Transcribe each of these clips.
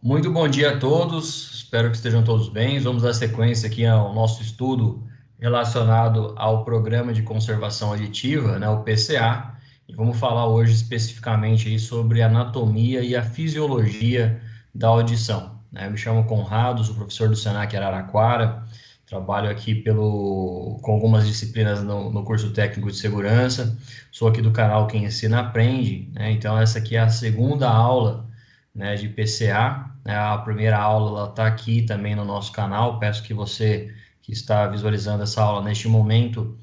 Muito bom dia a todos, espero que estejam todos bem. Vamos dar sequência aqui ao nosso estudo relacionado ao Programa de Conservação Auditiva, né, o PCA, e vamos falar hoje especificamente aí sobre a anatomia e a fisiologia da audição, né? Eu me chamo Conrado, sou professor do Senac Araraquara, trabalho aqui com algumas disciplinas no curso técnico de segurança, sou aqui do canal Quem Ensina Aprende, né? Então essa aqui é a segunda aula, né, de PCA, né? A primeira aula está aqui também no nosso canal. Peço que você que está visualizando essa aula neste momento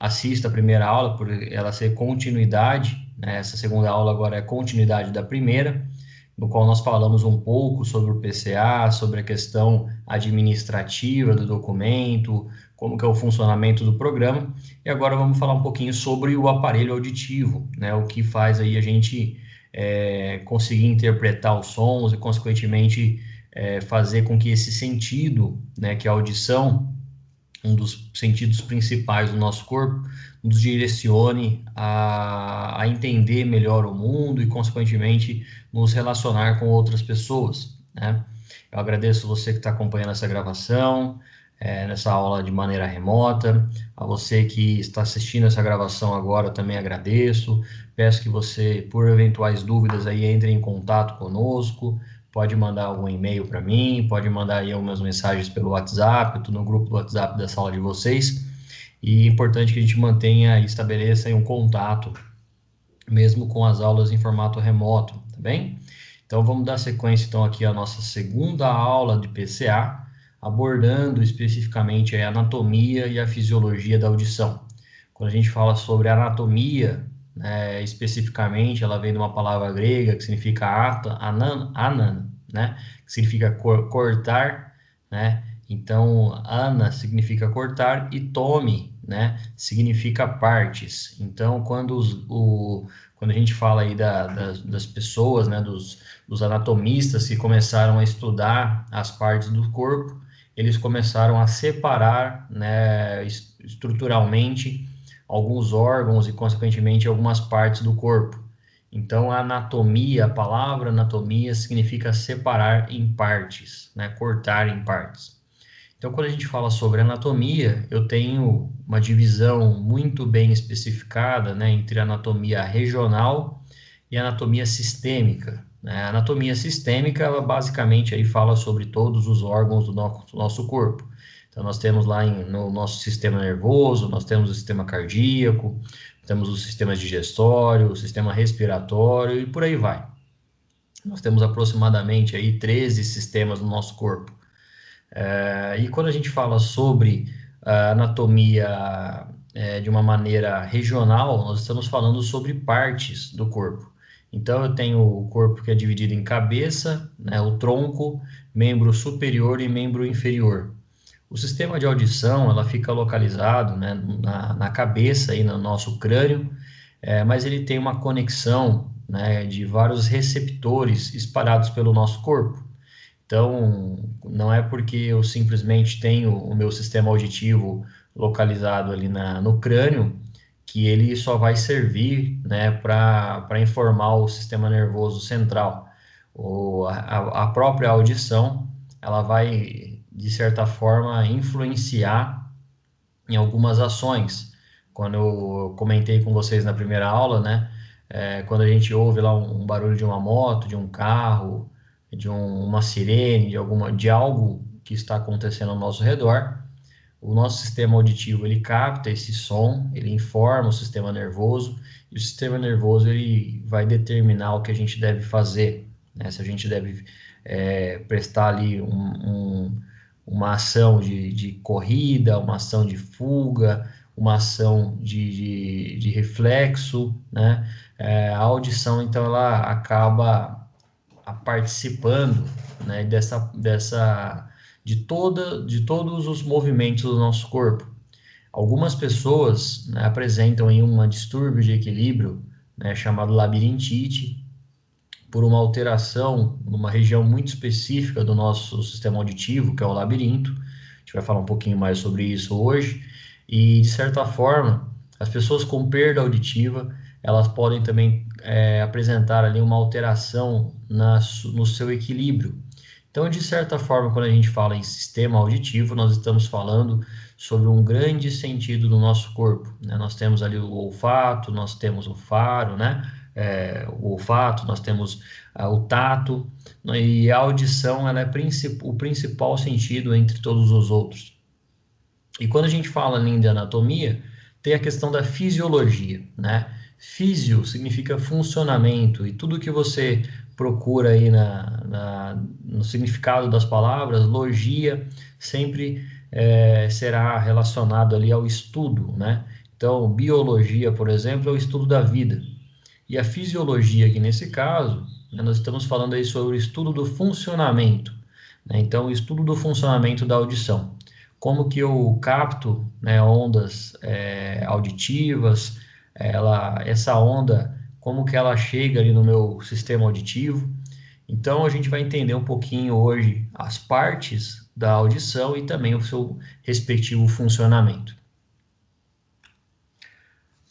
assista a primeira aula, por ela ser continuidade, né? Essa segunda aula agora é continuidade da primeira, no qual nós falamos um pouco sobre o PCA, sobre a questão administrativa do documento, como que é o funcionamento do programa, e agora vamos falar um pouquinho sobre o aparelho auditivo, né? O que faz aí a gente conseguir interpretar os sons e, consequentemente, fazer com que esse sentido, né, que é a audição, um dos sentidos principais do nosso corpo, nos direcione a entender melhor o mundo e, consequentemente, nos relacionar com outras pessoas, né? Eu agradeço você que está acompanhando essa gravação, nessa aula de maneira remota. A você que está assistindo essa gravação agora, eu também agradeço. Peço que você, por eventuais dúvidas, aí entre em contato conosco. Pode mandar algum e-mail para mim, pode mandar aí algumas mensagens pelo WhatsApp, eu estou no grupo do WhatsApp da sala de vocês. E é importante que a gente mantenha e estabeleça aí um contato, mesmo com as aulas em formato remoto, tá bem? Então vamos dar sequência então aqui à nossa segunda aula de PCA, abordando especificamente a anatomia e a fisiologia da audição. Quando a gente fala sobre anatomia, especificamente, ela vem de uma palavra grega que significa anan, né? Que significa cortar, né? Então, ana significa cortar e tome, né? Significa partes. Então, quando a gente fala aí das pessoas, né? Dos anatomistas que começaram a estudar as partes do corpo, eles começaram a separar, né? Estruturalmente alguns órgãos e, consequentemente, algumas partes do corpo. Então, a anatomia, a palavra anatomia significa separar em partes, né? Cortar em partes. Então, quando a gente fala sobre anatomia, eu tenho uma divisão muito bem especificada, né, entre anatomia regional e anatomia sistêmica, né? A anatomia sistêmica, ela basicamente aí fala sobre todos os órgãos do nosso corpo. Então, nós temos lá no nosso sistema nervoso, nós temos o sistema cardíaco, temos o sistema digestório, o sistema respiratório e por aí vai. Nós temos aproximadamente aí 13 sistemas no nosso corpo. E quando a gente fala sobre a anatomia de uma maneira regional, nós estamos falando sobre partes do corpo. Então, eu tenho o corpo que é dividido em cabeça, né, o tronco, membro superior e membro inferior. O sistema de audição, ela fica localizado, né, na cabeça, aí no nosso crânio, mas ele tem uma conexão, né, de vários receptores espalhados pelo nosso corpo. Então, não é porque eu simplesmente tenho o meu sistema auditivo localizado ali no crânio que ele só vai servir, né, para informar o sistema nervoso central. A própria audição, ela vai, de certa forma, influenciar em algumas ações. Quando eu comentei com vocês na primeira aula, né, quando a gente ouve lá um barulho de uma moto, de um carro, uma sirene, de algo que está acontecendo ao nosso redor, o nosso sistema auditivo ele capta esse som, ele informa o sistema nervoso e o sistema nervoso ele vai determinar o que a gente deve fazer, né? Se a gente deve prestar ali uma ação de corrida, uma ação de fuga, uma ação de reflexo, né? A audição então ela acaba participando, né, de todos os movimentos do nosso corpo. Algumas pessoas, né, apresentam aí um distúrbio de equilíbrio, né, chamado labirintite, por uma alteração numa região muito específica do nosso sistema auditivo, que é o labirinto. A gente vai falar um pouquinho mais sobre isso hoje. E, de certa forma, as pessoas com perda auditiva, elas podem também apresentar ali uma alteração no seu equilíbrio. Então, de certa forma, quando a gente fala em sistema auditivo, nós estamos falando sobre um grande sentido do nosso corpo, né? Nós temos ali o olfato, nós temos o faro, né? O olfato, nós temos o tato, né? E a audição ela é o principal sentido entre todos os outros. E quando a gente fala ali de anatomia, tem a questão da fisiologia, né? Físio significa funcionamento, e tudo que você procura aí no significado das palavras, logia, sempre será relacionado ali ao estudo, né? Então, biologia, por exemplo, é o estudo da vida. E a fisiologia aqui nesse caso, né, nós estamos falando aí sobre o estudo do funcionamento, né? Então, o estudo do funcionamento da audição. Como que eu capto, né, ondas auditivas, essa onda, como que ela chega ali no meu sistema auditivo. Então, a gente vai entender um pouquinho hoje as partes da audição e também o seu respectivo funcionamento.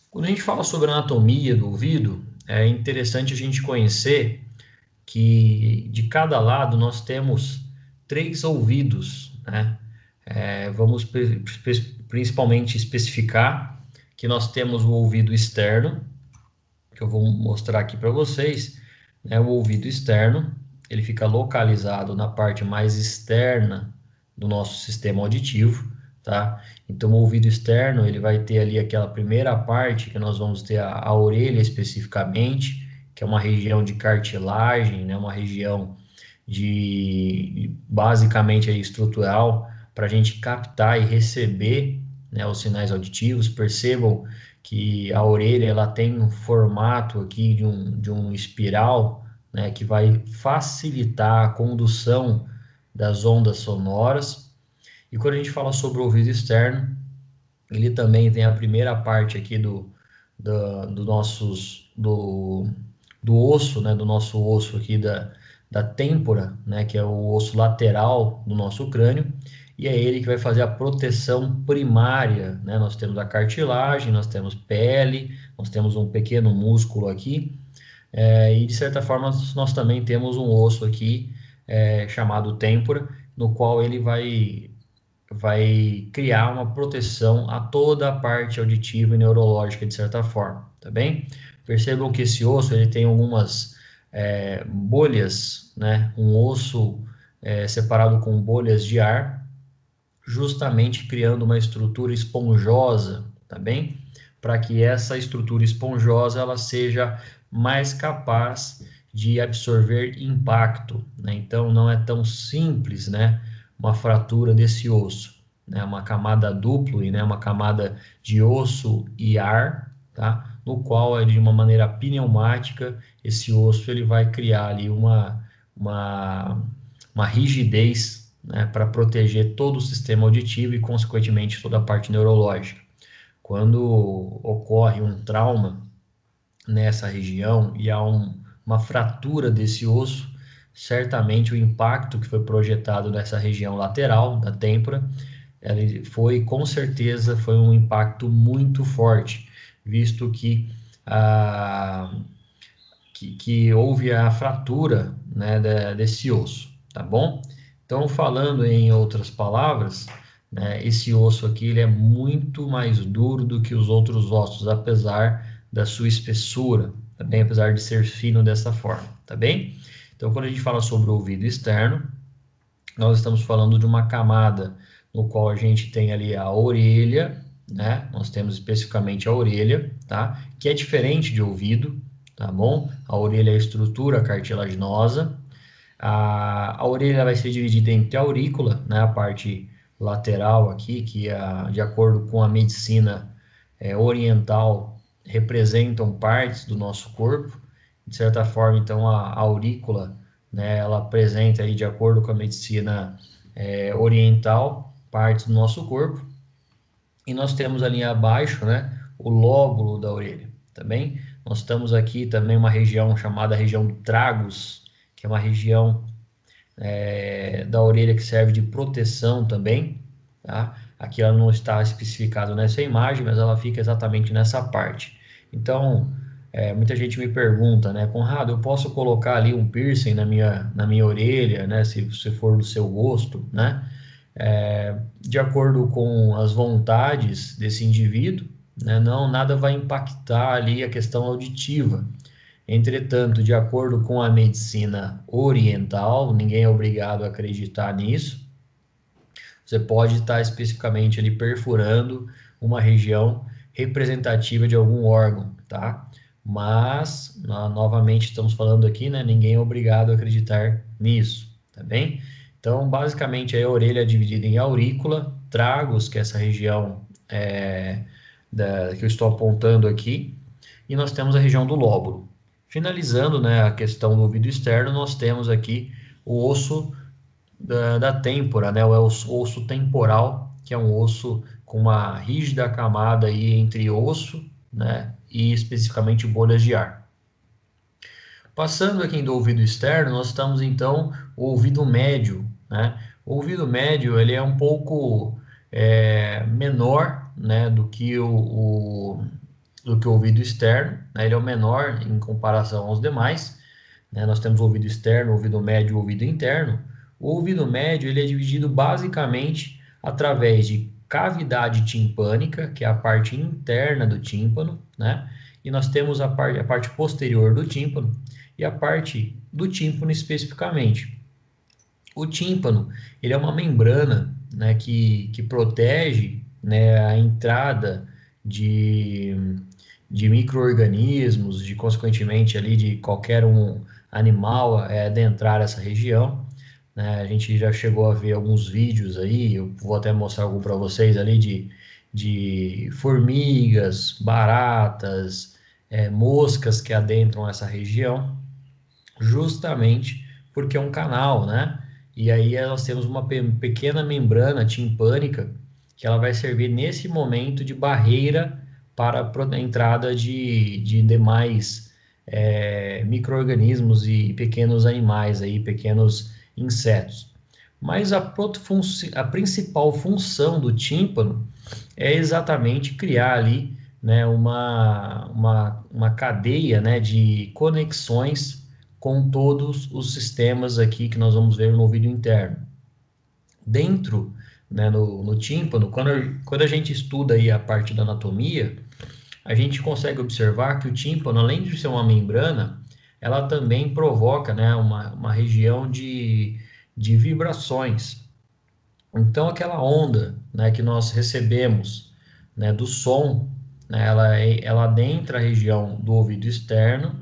Quando a gente fala sobre a anatomia do ouvido, é interessante a gente conhecer que de cada lado nós temos 3 ouvidos, né? Vamos principalmente especificar que nós temos o ouvido externo, que eu vou mostrar aqui para vocês, né? O ouvido externo, ele fica localizado na parte mais externa do nosso sistema auditivo, tá? Então, o ouvido externo, ele vai ter ali aquela primeira parte que nós vamos ter a orelha especificamente, que é uma região de cartilagem, né? Uma região basicamente aí, estrutural, para a gente captar e receber, né, os sinais auditivos. Percebam que a orelha ela tem um formato aqui de um espiral, né, que vai facilitar a condução das ondas sonoras. E quando a gente fala sobre o ouvido externo, ele também tem a primeira parte aqui do osso, né, do nosso osso aqui da têmpora, né, que é o osso lateral do nosso crânio, e é ele que vai fazer a proteção primária, né? Nós temos a cartilagem, nós temos pele, nós temos um pequeno músculo aqui, e de certa forma nós também temos um osso aqui chamado têmpora, no qual ele vai criar uma proteção a toda a parte auditiva e neurológica de certa forma, tá bem? Percebam que esse osso ele tem algumas bolhas, né? Um osso separado com bolhas de ar, justamente criando uma estrutura esponjosa, tá bem? Para que essa estrutura esponjosa ela seja mais capaz de absorver impacto, né? Então não é tão simples, né? Uma fratura desse osso, né? Uma camada dupla, né? Uma camada de osso e ar, tá? No qual, de uma maneira pneumática, esse osso ele vai criar ali uma rigidez, né? Para proteger todo o sistema auditivo e, consequentemente, toda a parte neurológica. Quando ocorre um trauma nessa região e há uma fratura desse osso, certamente o impacto que foi projetado nessa região lateral da têmpora, ele foi, com certeza, foi um impacto muito forte, visto que houve a fratura, né, desse osso, tá bom? Então, falando em outras palavras, né, esse osso aqui ele é muito mais duro do que os outros ossos, apesar da sua espessura, tá bem? Apesar de ser fino dessa forma, tá bem? Então, quando a gente fala sobre o ouvido externo, nós estamos falando de uma camada no qual a gente tem ali a orelha, né? Nós temos especificamente a orelha, tá? Que é diferente de ouvido, tá bom? A orelha é a estrutura cartilaginosa. A orelha vai ser dividida entre a aurícula, né? A parte lateral aqui, que de acordo com a medicina oriental, representam partes do nosso corpo. De certa forma, então, a aurícula, né, ela apresenta aí, de acordo com a medicina oriental, partes do nosso corpo. E nós temos ali abaixo, né, o lóbulo da orelha, tá bem? Nós estamos aqui também uma região chamada região do tragus, que é uma região da orelha que serve de proteção também, tá? Aqui ela não está especificada nessa imagem, mas ela fica exatamente nessa parte. Então, Muita gente me pergunta, né, Conrado, eu posso colocar ali um piercing na minha orelha, né, se for do seu gosto, né? De acordo com as vontades desse indivíduo, né, não, nada vai impactar ali a questão auditiva. Entretanto, de acordo com a medicina oriental, ninguém é obrigado a acreditar nisso, você pode estar especificamente ali perfurando uma região representativa de algum órgão, tá? Mas, novamente, estamos falando aqui, né? Ninguém é obrigado a acreditar nisso, tá bem? Então, basicamente, a orelha é dividida em aurícula, tragos, que é essa região que eu estou apontando aqui, e nós temos a região do lóbulo. Finalizando, né, a questão do ouvido externo, nós temos aqui o osso da têmpora, né? O osso temporal, que é um osso com uma rígida camada aí entre osso, né? E especificamente bolhas de ar. Passando aqui do ouvido externo, nós estamos então o ouvido médio, né? O ouvido médio ele é um pouco menor, né? Do que o ouvido externo, né? Ele é o menor em comparação aos demais, né? Nós temos o ouvido externo, o ouvido médio e o ouvido interno. O ouvido médio ele é dividido basicamente através de cavidade timpânica, que é a parte interna do tímpano, né? E nós temos a parte posterior do tímpano e a parte do tímpano especificamente. O tímpano ele é uma membrana, né, que protege, né, a entrada de, de micro-organismos, de consequentemente ali de qualquer um animal adentrar essa região, né? A gente já chegou a ver alguns vídeos aí, eu vou até mostrar algum para vocês ali de formigas, baratas, moscas que adentram essa região, justamente porque é um canal, né? E aí nós temos uma pequena membrana timpânica que ela vai servir nesse momento de barreira para a entrada de demais micro-organismos e pequenos animais, aí, pequenos insetos. Mas a principal função do tímpano é exatamente criar ali, né, uma cadeia, né, de conexões com todos os sistemas aqui que nós vamos ver no ouvido interno. Dentro, né, no tímpano, quando a gente estuda aí a parte da anatomia, a gente consegue observar que o tímpano, além de ser uma membrana, ela também provoca, né, uma região de vibrações. Então, aquela onda, né, que nós recebemos, né, do som, né, ela adentra a região do ouvido externo,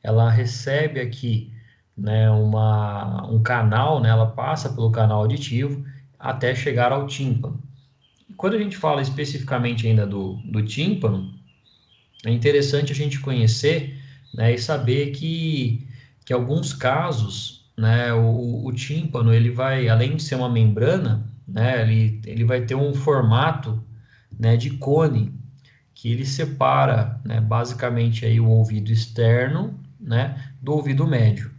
ela recebe aqui, né, um canal, né, ela passa pelo canal auditivo até chegar ao tímpano. Quando a gente fala especificamente ainda do tímpano, é interessante a gente conhecer, né, e saber que alguns casos, né, o tímpano, ele vai, além de ser uma membrana, né, ele vai ter um formato, né, de cone, que ele separa, né, basicamente aí o ouvido externo, né, do ouvido médio.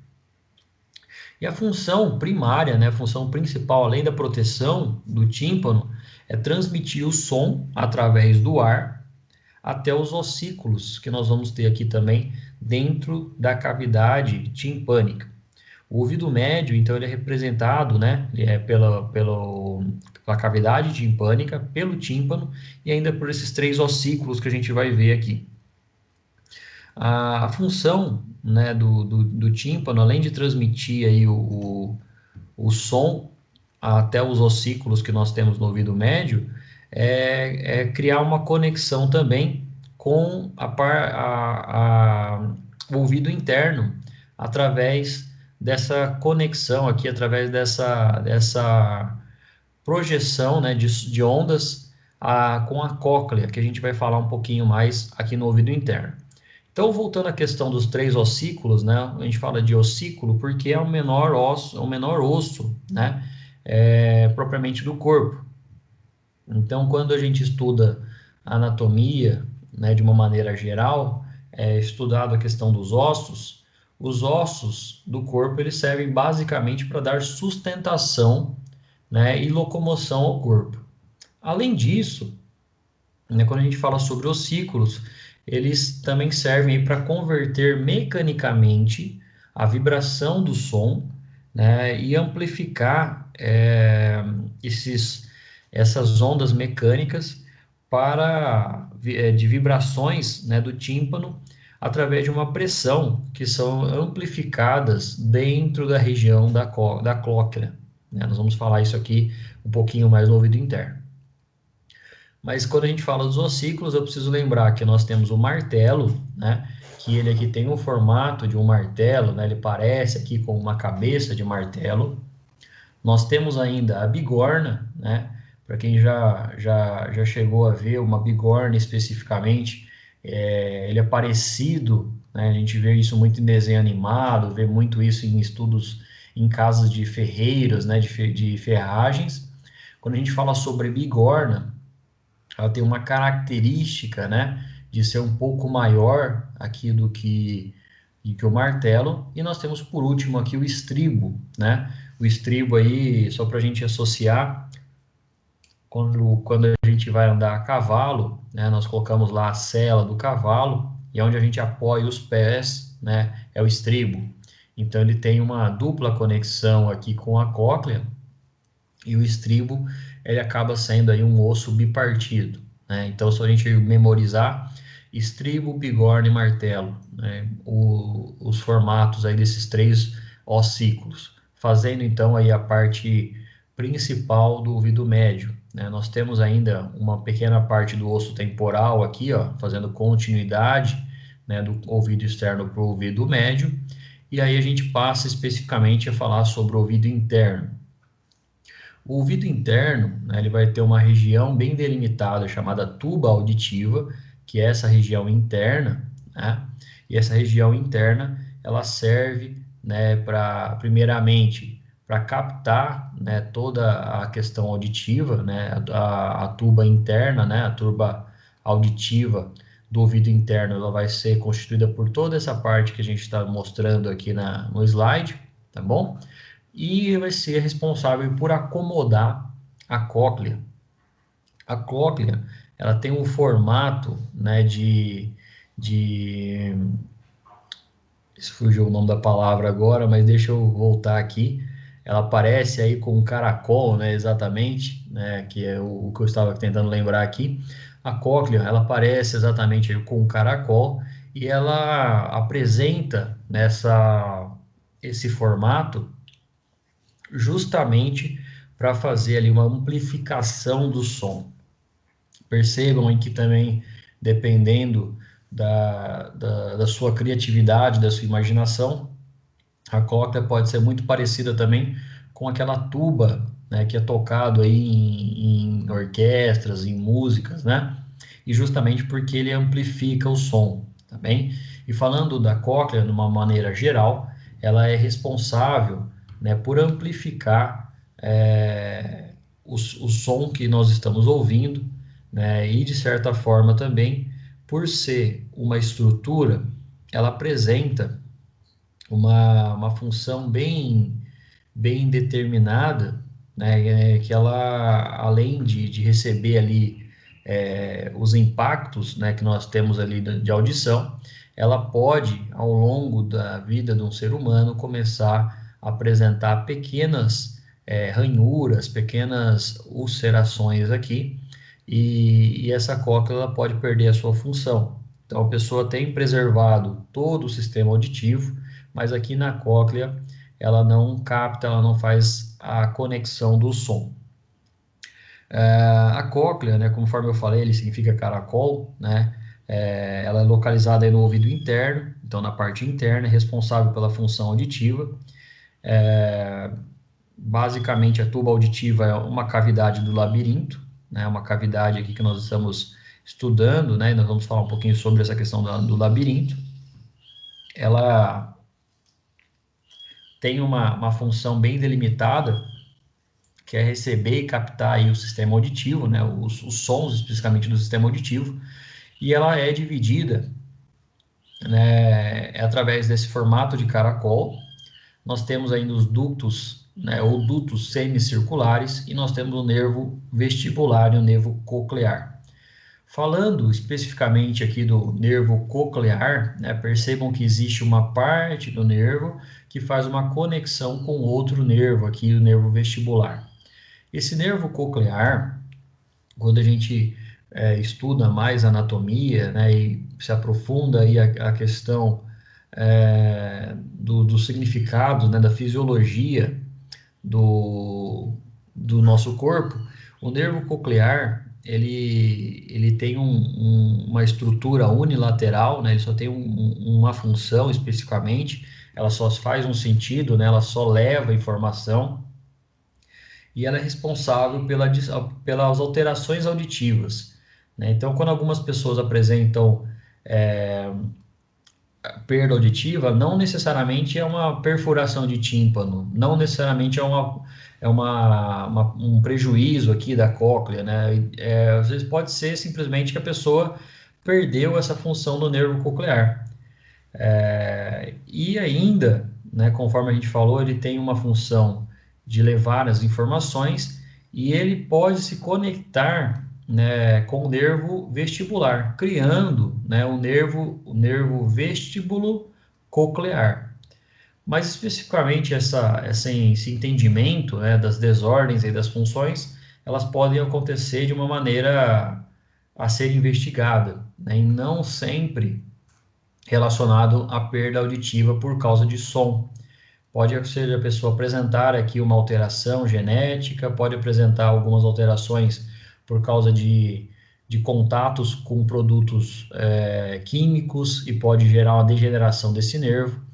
E a função primária, né, a função principal, além da proteção do tímpano, é transmitir o som através do ar até os ossículos, que nós vamos ter aqui também dentro da cavidade timpânica. O ouvido médio, então, ele é representado, né, pela cavidade timpânica, pelo tímpano e ainda por esses três ossículos que a gente vai ver aqui. A função, né, do tímpano, além de transmitir aí o som até os ossículos que nós temos no ouvido médio, criar uma conexão também com o ouvido interno, através dessa conexão aqui, através dessa projeção, né, de ondas com a cóclea, que a gente vai falar um pouquinho mais aqui no ouvido interno. Então, voltando à questão dos três ossículos, né? A gente fala de ossículo porque é o menor osso, né? Propriamente do corpo. Então, quando a gente estuda anatomia, né, de uma maneira geral, é estudado a questão dos ossos, os ossos do corpo eles servem basicamente para dar sustentação, né, e locomoção ao corpo. Além disso, né, quando a gente fala sobre ossículos, eles também servem para converter mecanicamente a vibração do som, né, e amplificar essas ondas mecânicas de vibrações, né, do tímpano através de uma pressão que são amplificadas dentro da região da cóclea, né? Nós vamos falar isso aqui um pouquinho mais no ouvido interno. Mas quando a gente fala dos ossículos, eu preciso lembrar que nós temos o martelo, né? Que ele aqui tem o formato de um martelo, né? Ele parece aqui com uma cabeça de martelo. Nós temos ainda a bigorna, né? Para quem já chegou a ver uma bigorna especificamente, ele é parecido, né? A gente vê isso muito em desenho animado, vê muito isso em estudos em casas de ferreiros, né? De ferragens. Quando a gente fala sobre bigorna, ela tem uma característica, né, de ser um pouco maior aqui do que o martelo. E nós temos por último aqui o estribo, né? O estribo aí, só para a gente associar, quando a gente vai andar a cavalo, né, nós colocamos lá a sela do cavalo e onde a gente apoia os pés, né, é o estribo. Então ele tem uma dupla conexão aqui com a cóclea e o estribo ele acaba sendo aí um osso bipartido, né? Então, se a gente memorizar estribo, bigorna e martelo, né? Os formatos aí desses três ossículos, fazendo então aí a parte principal do ouvido médio, né? Nós temos ainda uma pequena parte do osso temporal aqui, ó, fazendo continuidade, né, do ouvido externo para o ouvido médio, e aí a gente passa especificamente a falar sobre o ouvido interno. O ouvido interno, né, ele vai ter uma região bem delimitada chamada tuba auditiva, que é essa região interna, né? E essa região interna, ela serve, né, primeiramente, para captar, né, toda a questão auditiva, né, a tuba interna, né, a tuba auditiva do ouvido interno, ela vai ser constituída por toda essa parte que a gente está mostrando aqui no slide, tá bom? E vai ser responsável por acomodar a cóclea. A cóclea, ela tem um formato, né, de fugiu o nome da palavra agora, mas deixa eu voltar aqui. Ela parece aí com um caracol, né, exatamente, né, que é o que eu estava tentando lembrar aqui. A cóclea, ela parece exatamente aí com um caracol e ela apresenta esse formato justamente para fazer ali uma amplificação do som. Percebam aí que também, dependendo da sua criatividade, da sua imaginação, a cóclea pode ser muito parecida também com aquela tuba, né, que é tocado aí em orquestras, em músicas, né? E justamente porque ele amplifica o som, tá bem? E falando da cóclea de uma maneira geral, ela é responsável, né, por amplificar o som que nós estamos ouvindo, né? E de certa forma também, por ser uma estrutura, ela apresenta uma função bem determinada, né, que ela, além de receber ali os impactos, né, que nós temos ali de audição, ela pode, ao longo da vida de um ser humano, começar a apresentar pequenas ranhuras, pequenas ulcerações aqui, e essa cóclea ela pode perder a sua função. Então, a pessoa tem preservado todo o sistema auditivo, mas aqui na cóclea ela não capta, ela não faz a conexão do som. A cóclea, né, conforme eu falei, ele significa caracol, né? Ela é localizada aí no ouvido interno, então na parte interna, é responsável pela função auditiva. Basicamente, a tuba auditiva é uma cavidade do labirinto, né? Uma cavidade aqui que nós estamos estudando, né? E nós vamos falar um pouquinho sobre essa questão do labirinto. Ela tem uma função bem delimitada, que é receber e captar aí o sistema auditivo, né, os sons especificamente do sistema auditivo, e ela é dividida, né, através desse formato de caracol. Nós temos ainda os ductos, né, ou dutos semicirculares, e nós temos o nervo vestibular e o nervo coclear. Falando especificamente aqui do nervo coclear, né, percebam que existe uma parte do nervo que faz uma conexão com outro nervo aqui, o nervo vestibular. Esse nervo coclear, quando a gente estuda mais anatomia, né, e se aprofunda aí a questão do significado, né, da fisiologia do nosso corpo, o nervo coclear, ele tem uma estrutura unilateral, né? Ele só tem uma função especificamente, ela só faz um sentido, né? Ela só leva informação e ela é responsável pelas alterações auditivas, né? Então, quando algumas pessoas apresentam é, perda auditiva, não necessariamente é uma perfuração de tímpano, não necessariamente um prejuízo aqui da cóclea, né? Às vezes pode ser simplesmente que a pessoa perdeu essa função do nervo coclear. E ainda, né, conforme a gente falou, ele tem uma função de levar as informações e ele pode se conectar, né, com o nervo vestibular, criando, né, o nervo vestíbulo coclear. Mas especificamente esse entendimento, né, das desordens e das funções, elas podem acontecer de uma maneira a ser investigada, né, e não sempre relacionado à perda auditiva por causa de som. Pode ser a pessoa apresentar aqui uma alteração genética, pode apresentar algumas alterações por causa de contatos com produtos químicos e pode gerar uma degeneração desse nervo.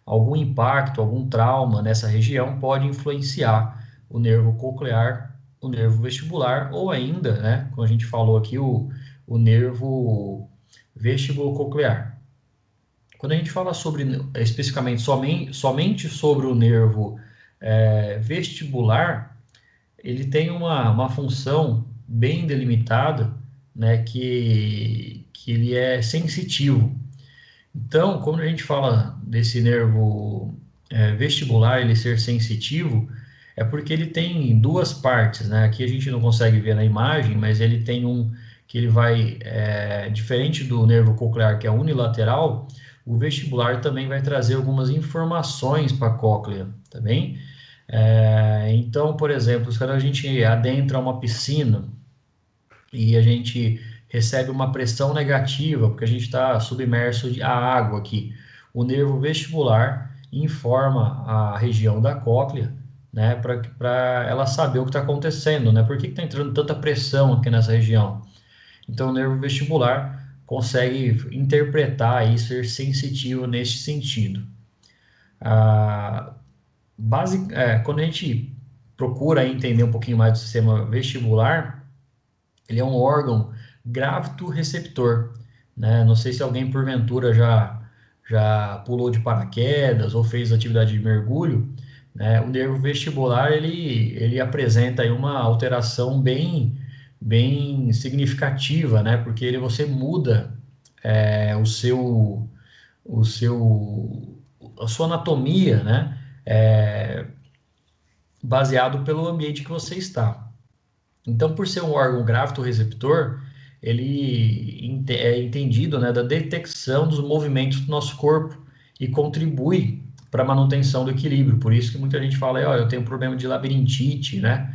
Algum impacto, algum trauma nessa região pode influenciar o nervo coclear, o nervo vestibular ou ainda, né, como a gente falou aqui, o nervo vestibulo-coclear. Quando a gente fala sobre, especificamente, somente sobre o nervo vestibular, ele tem uma função bem delimitada, né, que ele é sensitivo. Então, quando a gente fala desse nervo vestibular, ele ser sensitivo, é porque ele tem duas partes, né? Aqui a gente não consegue ver na imagem, mas ele tem que ele vai, diferente do nervo coclear, que é unilateral, o vestibular também vai trazer algumas informações para a cóclea, tá bem? Então, por exemplo, quando a gente adentra uma piscina e a gente recebe uma pressão negativa, porque a gente está submerso à água aqui, o nervo vestibular informa a região da cóclea, né, para ela saber o que está acontecendo, né? Por que está entrando tanta pressão aqui nessa região? Então, o nervo vestibular consegue interpretar e ser sensitivo neste sentido. Quando a gente procura entender um pouquinho mais do sistema vestibular, ele é um órgão gravito-receptor, né? Não sei se alguém porventura já pulou de paraquedas ou fez atividade de mergulho, né? O nervo vestibular ele apresenta aí uma alteração bem significativa, né? Porque você muda é, o seu a sua anatomia, né? Baseado pelo ambiente que você está. Então, por ser um órgão gravito-receptor, ele é entendido, né, da detecção dos movimentos do nosso corpo e contribui para a manutenção do equilíbrio. Por isso que muita gente fala, eu tenho um problema de labirintite, né?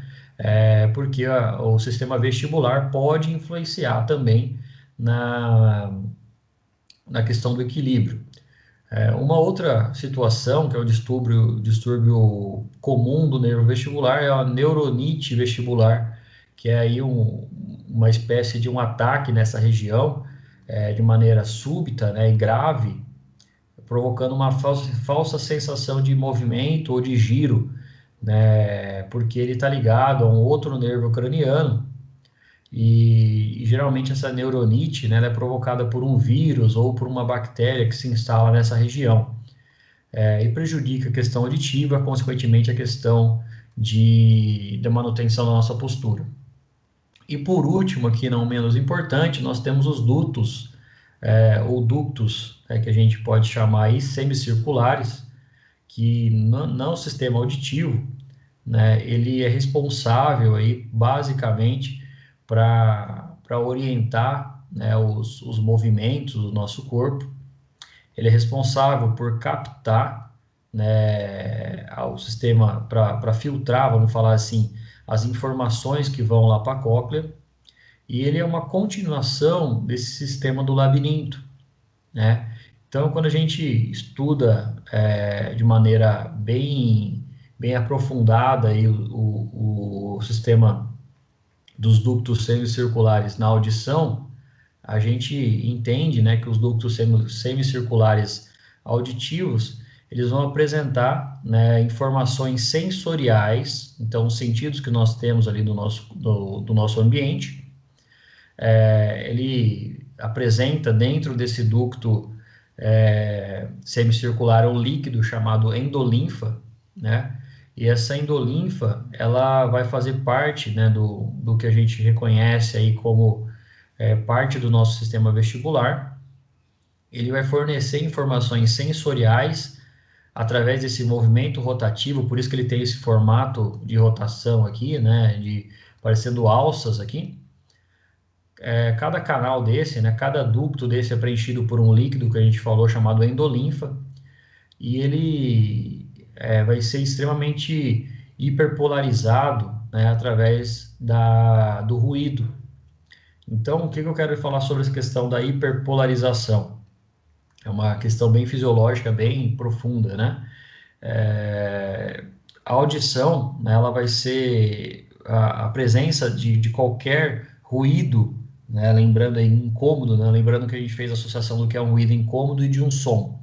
Porque o sistema vestibular pode influenciar também na questão do equilíbrio. Uma outra situação, que é o distúrbio comum do nervo vestibular, é a neuronite vestibular, que é aí uma espécie de um ataque nessa região, de maneira súbita, né, e grave, provocando uma falsa sensação de movimento ou de giro, né, porque ele está ligado a um outro nervo craniano, e geralmente essa neuronite, né, ela é provocada por um vírus ou por uma bactéria que se instala nessa região, e prejudica a questão auditiva, consequentemente a questão da manutenção da nossa postura. E por último, aqui não menos importante, nós temos os dutos, ou ductos, que a gente pode chamar aí semicirculares, que no sistema auditivo, né, ele é responsável aí basicamente para orientar né, os movimentos do nosso corpo. Ele é responsável por captar, né, o sistema para filtrar, vamos falar assim, as informações que vão lá para a cóclea, e ele é uma continuação desse sistema do labirinto, né? Então, quando a gente estuda de maneira bem aprofundada aí o sistema dos ductos semicirculares na audição, a gente entende, né, que os ductos semicirculares auditivos, eles vão apresentar, né, informações sensoriais, então os sentidos que nós temos ali do nosso ambiente, ele apresenta dentro desse ducto semicircular um líquido chamado endolinfa, né? E essa endolinfa, ela vai fazer parte, né, do que a gente reconhece aí como parte do nosso sistema vestibular. Ele vai fornecer informações sensoriais através desse movimento rotativo, por isso que ele tem esse formato de rotação aqui, né, parecendo alças aqui. Cada canal desse, né, cada ducto desse é preenchido por um líquido que a gente falou chamado endolinfa, e ele vai ser extremamente hiperpolarizado, né, através do ruído. Então, o que eu quero falar sobre essa questão da hiperpolarização? É uma questão bem fisiológica, bem profunda, né? A audição, né, ela vai ser a presença de qualquer ruído, né, lembrando aí incômodo, né, lembrando que a gente fez a associação do que é um ruído incômodo e de um som.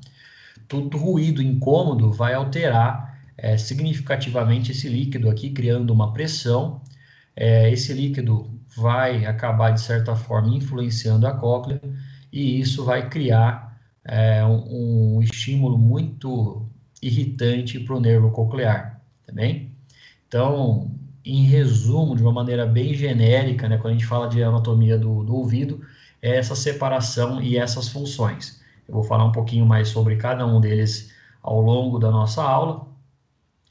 Todo ruído incômodo vai alterar significativamente esse líquido aqui, criando uma pressão. Esse líquido vai acabar, de certa forma, influenciando a cóclea, e isso vai criar um estímulo muito irritante para o nervo coclear, tá bem? Então, em resumo, de uma maneira bem genérica, né, quando a gente fala de anatomia do ouvido, é essa separação e essas funções. Eu vou falar um pouquinho mais sobre cada um deles ao longo da nossa aula,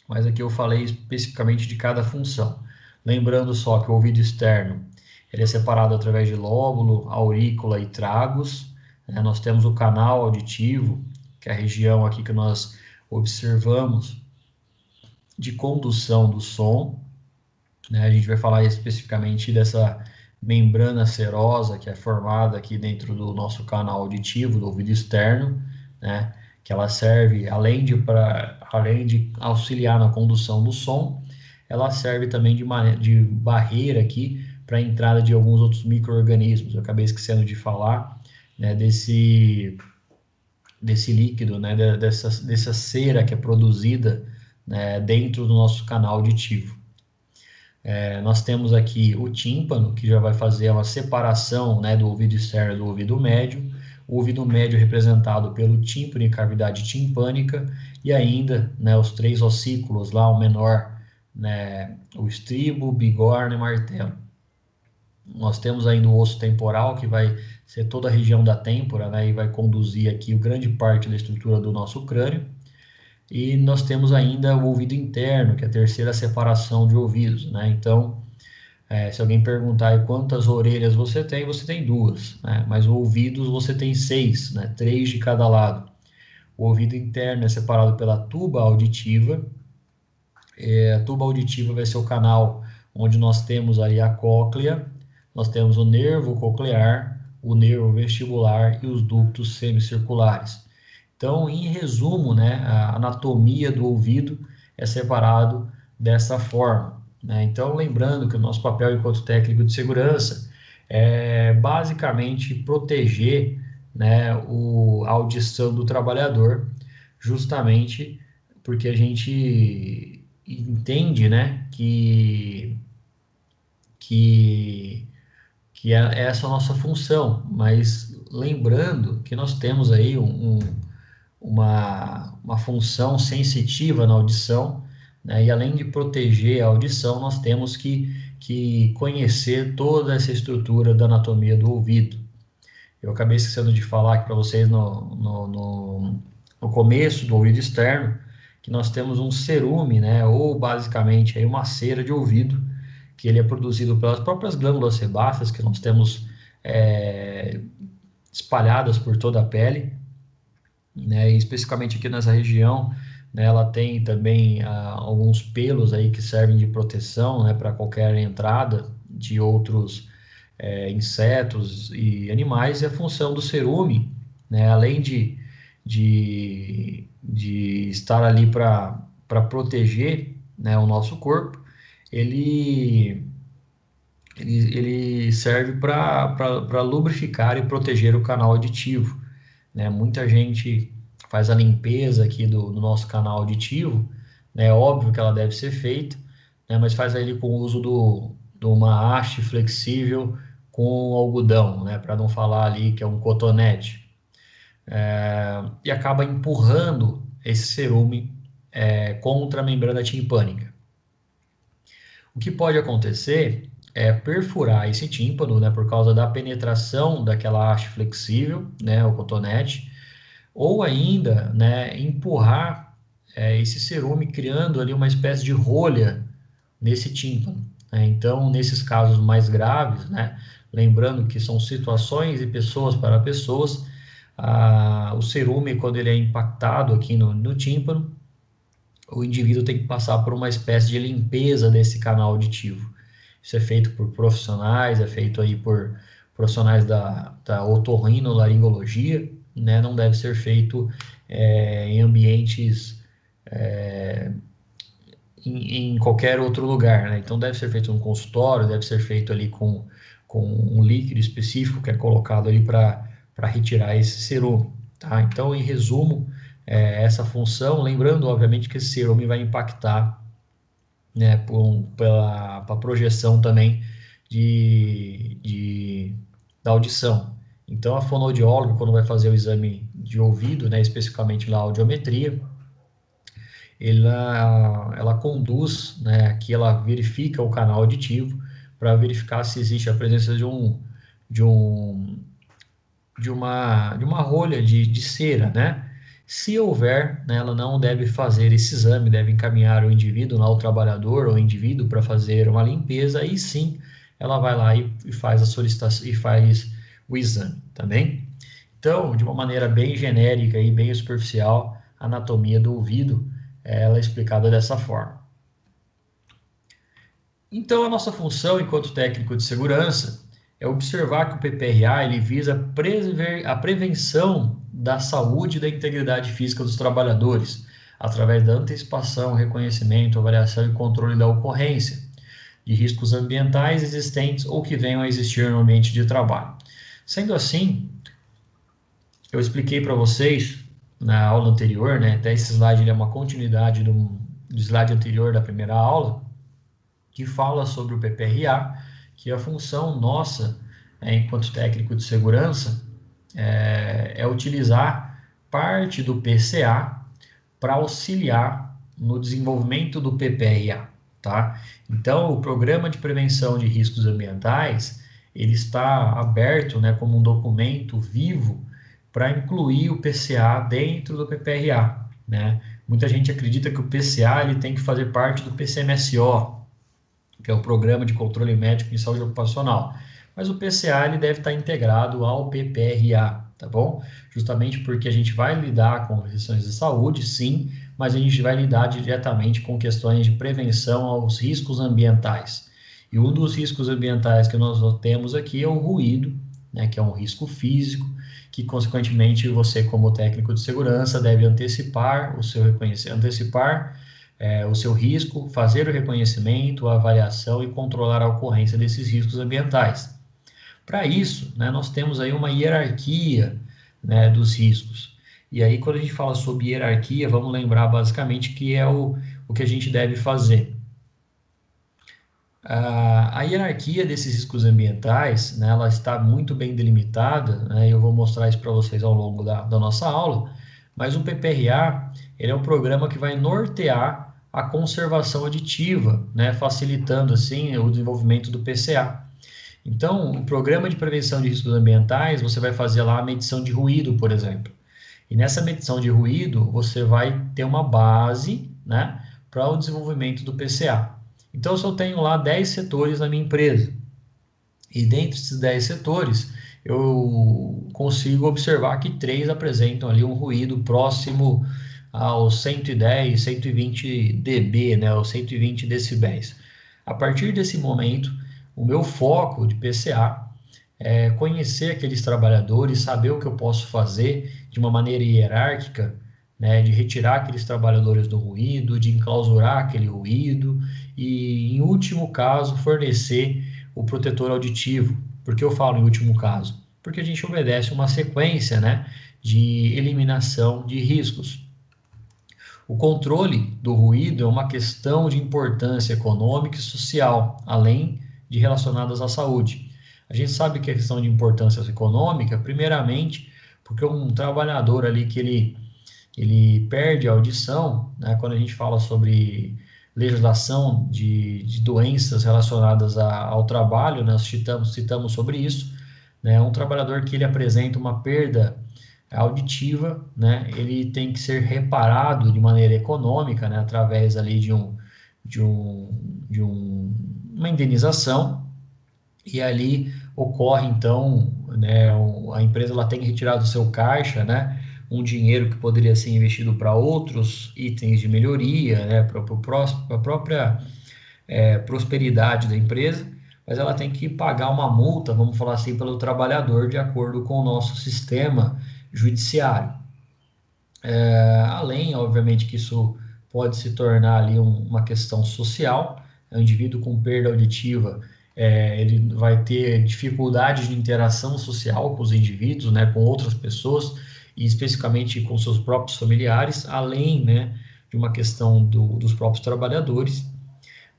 mas aqui eu falei especificamente de cada função. Lembrando só que o ouvido externo ele é separado através de lóbulo, aurícula e tragos. Nós temos o canal auditivo, que é a região aqui que nós observamos de condução do som. A gente vai falar especificamente dessa membrana serosa que é formada aqui dentro do nosso canal auditivo, do ouvido externo, né? Que ela serve, além de auxiliar na condução do som, ela serve também de barreira aqui para a entrada de alguns outros micro-organismos. Eu acabei esquecendo de falar, né, desse líquido, né, dessa cera que é produzida, né, dentro do nosso canal auditivo. Nós temos aqui o tímpano, que já vai fazer uma separação, né, do ouvido externo e do ouvido médio. O ouvido médio representado pelo tímpano e cavidade timpânica, e ainda, né, os 3 ossículos lá, o menor, né, o estribo, bigorna e martelo. Nós temos ainda o osso temporal, que vai ser toda a região da têmpora, né, e vai conduzir aqui grande parte da estrutura do nosso crânio. E nós temos ainda o ouvido interno, que é a terceira separação de ouvidos, né? Então, se alguém perguntar quantas orelhas você tem 2, né? Mas ouvidos você tem 6, né? 3 de cada lado. O ouvido interno é separado pela tuba auditiva. A tuba auditiva vai ser o canal onde nós temos ali a cóclea, nós temos o nervo coclear, o nervo vestibular e os ductos semicirculares. Então, em resumo, né, a anatomia do ouvido é separado dessa forma, né? Então, lembrando que o nosso papel enquanto técnico de segurança é basicamente proteger, né, a audição do trabalhador, justamente porque a gente entende, né, que é essa a nossa função, mas lembrando que nós temos aí uma função sensitiva na audição, né? E além de proteger a audição, nós temos que conhecer toda essa estrutura da anatomia do ouvido. Eu acabei esquecendo de falar aqui para vocês no começo do ouvido externo, que nós temos um cerume, né? Ou basicamente aí uma cera de ouvido, que ele é produzido pelas próprias glândulas sebáceas que nós temos espalhadas por toda a pele, né? E especificamente aqui nessa região, né, ela tem também alguns pelos aí que servem de proteção, né, para qualquer entrada de outros insetos e animais. E a função do cerume, né, além de estar ali para proteger, né, o nosso corpo, ele, ele serve para lubrificar e proteger o canal auditivo, né? Muita gente faz a limpeza aqui do nosso canal auditivo, né? É óbvio que ela deve ser feita, né? Mas faz ali com o uso de uma haste flexível com algodão, né? Para não falar ali que é um cotonete. E acaba empurrando esse cerume contra a membrana timpânica. O que pode acontecer é perfurar esse tímpano, né, por causa da penetração daquela haste flexível, né, o cotonete, ou ainda, né, empurrar esse cerume criando ali uma espécie de rolha nesse tímpano, né? Então, nesses casos mais graves, né, lembrando que são situações e pessoas para pessoas, o cerume, quando ele é impactado aqui no tímpano, o indivíduo tem que passar por uma espécie de limpeza desse canal auditivo. Isso é feito por profissionais, é feito aí por profissionais da otorrinolaringologia, né? Não deve ser feito em ambientes em qualquer outro lugar, né? Então deve ser feito no consultório, deve ser feito ali com um líquido específico que é colocado ali para retirar esse cerume, tá? Então, em resumo, essa função, lembrando, obviamente, que esse cerume vai impactar, né, pela projeção também da audição. Então, a fonoaudióloga, quando vai fazer o exame de ouvido, né, especificamente na audiometria, ela conduz, né, aqui ela verifica o canal auditivo para verificar se existe a presença de um, de uma rolha de cera, né? Se houver, né, ela não deve fazer esse exame, deve encaminhar o indivíduo, lá, o trabalhador ou o indivíduo para fazer uma limpeza, aí sim ela vai lá e faz a solicitação e faz o exame, tá bem? Então, de uma maneira bem genérica e bem superficial, a anatomia do ouvido ela é explicada dessa forma. Então, a nossa função enquanto técnico de segurança é observar que o PPRA ele visa a prevenção da saúde e da integridade física dos trabalhadores, através da antecipação, reconhecimento, avaliação e controle da ocorrência de riscos ambientais existentes ou que venham a existir no ambiente de trabalho. Sendo assim, eu expliquei para vocês na aula anterior, né, até esse slide é uma continuidade do slide anterior da primeira aula, que fala sobre o PPRA, que a função nossa, enquanto técnico de segurança, utilizar parte do PCA para auxiliar no desenvolvimento do PPRA, tá? Então, o Programa de Prevenção de Riscos Ambientais, ele está aberto, né, como um documento vivo para incluir o PCA dentro do PPRA, né? Muita gente acredita que o PCA ele tem que fazer parte do PCMSO, que é o Programa de Controle Médico em Saúde Ocupacional. Mas o PCA ele deve estar integrado ao PPRA, tá bom? Justamente porque a gente vai lidar com questões de saúde, sim, mas a gente vai lidar diretamente com questões de prevenção aos riscos ambientais. E um dos riscos ambientais que nós temos aqui é o ruído, né, que é um risco físico, que consequentemente você, como técnico de segurança, deve antecipar o seu o seu risco, fazer o reconhecimento, a avaliação e controlar a ocorrência desses riscos ambientais. Para isso, né, nós temos aí uma hierarquia, né, dos riscos. E aí, quando a gente fala sobre hierarquia, vamos lembrar basicamente que é o que a gente deve fazer. A hierarquia desses riscos ambientais, né, ela está muito bem delimitada, né, eu vou mostrar isso para vocês ao longo da nossa aula, mas o PPRA ele é um programa que vai nortear a conservação aditiva, né, facilitando assim o desenvolvimento do PCA. Então, o programa de prevenção de riscos ambientais, você vai fazer lá a medição de ruído, por exemplo. E nessa medição de ruído, você vai ter uma base, né, para o desenvolvimento do PCA. Então, se eu tenho lá 10 setores na minha empresa, E dentre esses 10 setores, eu consigo observar que 3 apresentam ali um ruído próximo aos 110, 120 dB, né, aos 120 decibéis. A partir desse momento, o meu foco de PCA é conhecer aqueles trabalhadores, saber o que eu posso fazer de uma maneira hierárquica, né, de retirar aqueles trabalhadores do ruído, de enclausurar aquele ruído e, em último caso, fornecer o protetor auditivo. Por que eu falo em último caso? Porque a gente obedece uma sequência, né, de eliminação de riscos. O controle do ruído é uma questão de importância econômica e social, além de relacionadas à saúde. A gente sabe que a questão de importância econômica, primeiramente, porque um trabalhador ali que ele perde a audição, né, quando a gente fala sobre legislação de doenças relacionadas ao trabalho, nós citamos sobre isso, né, um trabalhador que ele apresenta uma perda auditiva, né, ele tem que ser reparado de maneira econômica, né, através ali de, um, de um, uma indenização, e ali ocorre então, né, a empresa ela tem que retirar do seu caixa, né, um dinheiro que poderia ser investido para outros itens de melhoria, né, para a própria prosperidade da empresa, mas ela tem que pagar uma multa, vamos falar assim, pelo trabalhador, de acordo com o nosso sistema judiciário. Além, obviamente, que isso pode se tornar ali uma questão social, o indivíduo com perda auditiva, ele vai ter dificuldade de interação social com os indivíduos, né, com outras pessoas, e especificamente com seus próprios familiares, além, né, de uma questão dos próprios trabalhadores.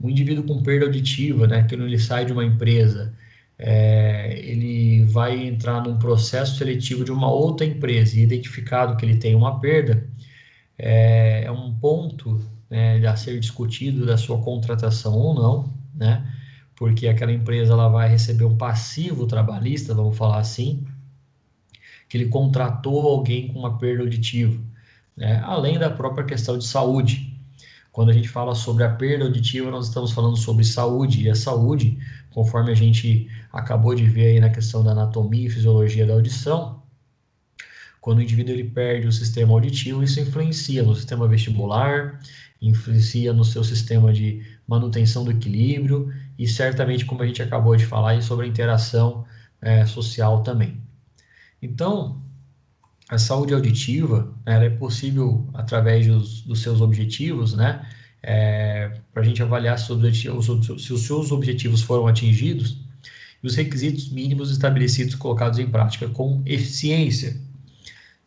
Um indivíduo com perda auditiva, né, que ele sai de uma empresa, ele vai entrar num processo seletivo de uma outra empresa e identificado que ele tem uma perda, é um ponto, né, a ser discutido da sua contratação ou não, né, porque aquela empresa ela vai receber um passivo trabalhista, vamos falar assim, que ele contratou alguém com uma perda auditiva, né, além da própria questão de saúde. Quando a gente fala sobre a perda auditiva, nós estamos falando sobre saúde, e a saúde, conforme a gente acabou de ver aí na questão da anatomia e fisiologia da audição, quando o indivíduo ele perde o sistema auditivo, isso influencia no sistema vestibular, influencia no seu sistema de manutenção do equilíbrio e certamente, como a gente acabou de falar, sobre a interação social também. Então, a saúde auditiva, ela é possível através dos seus objetivos, né? Para a gente avaliar se os seus objetivos foram atingidos e os requisitos mínimos estabelecidos colocados em prática com eficiência.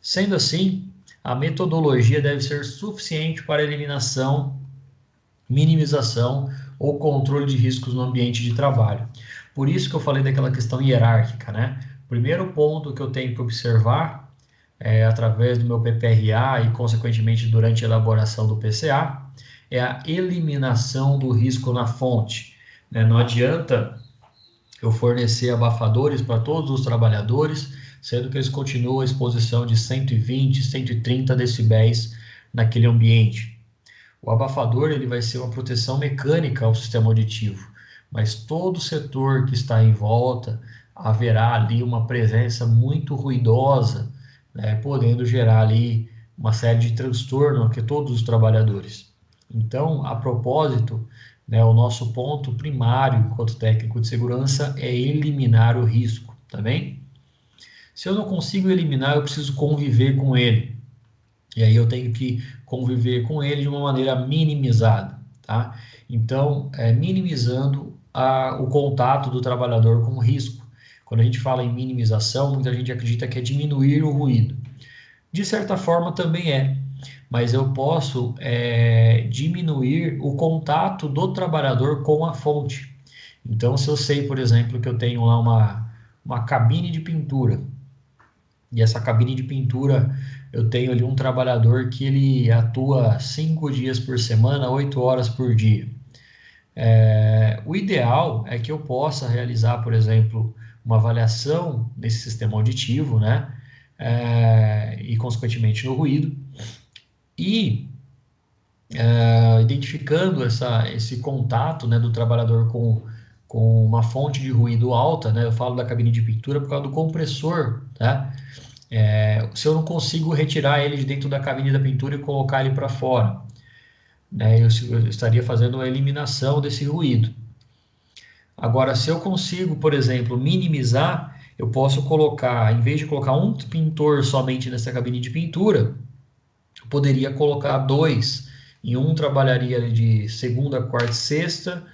Sendo assim, a metodologia deve ser suficiente para eliminação, minimização ou controle de riscos no ambiente de trabalho. Por isso que eu falei daquela questão hierárquica, né? Primeiro ponto que eu tenho que observar através do meu PPRA e, consequentemente, durante a elaboração do PCA, é a eliminação do risco na fonte. Né? Não adianta eu fornecer abafadores para todos os trabalhadores, sendo que eles continuam a exposição de 120, 130 decibéis naquele ambiente. O abafador ele vai ser uma proteção mecânica ao sistema auditivo, mas todo o setor que está em volta haverá ali uma presença muito ruidosa, né, podendo gerar ali uma série de transtornos que todos os trabalhadores. Então, a propósito, né, o nosso ponto primário enquanto técnico de segurança é eliminar o risco, tá bem? Se eu não consigo eliminar, eu preciso conviver com ele. E aí eu tenho que conviver com ele de uma maneira minimizada, tá? Então, minimizando o contato do trabalhador com o risco. Quando a gente fala em minimização, muita gente acredita que é diminuir o ruído. De certa forma também mas eu posso diminuir o contato do trabalhador com a fonte. Então, se eu sei, por exemplo, que eu tenho lá uma cabine de pintura, e essa cabine de pintura, eu tenho ali um trabalhador que ele atua 5 dias por semana, 8 horas por dia. O ideal é que eu possa realizar, por exemplo, uma avaliação nesse sistema auditivo, né? E, consequentemente, no ruído. E, identificando esse contato, né, do trabalhador com uma fonte de ruído alta, né? Eu falo da cabine de pintura por causa do compressor, tá? Se eu não consigo retirar ele de dentro da cabine da pintura e colocar ele para fora, né? Eu estaria fazendo a eliminação desse ruído. Agora, se eu consigo, por exemplo, minimizar, eu posso colocar, em vez de colocar um pintor somente nessa cabine de pintura, eu poderia colocar dois. E um trabalharia de segunda, quarta e sexta,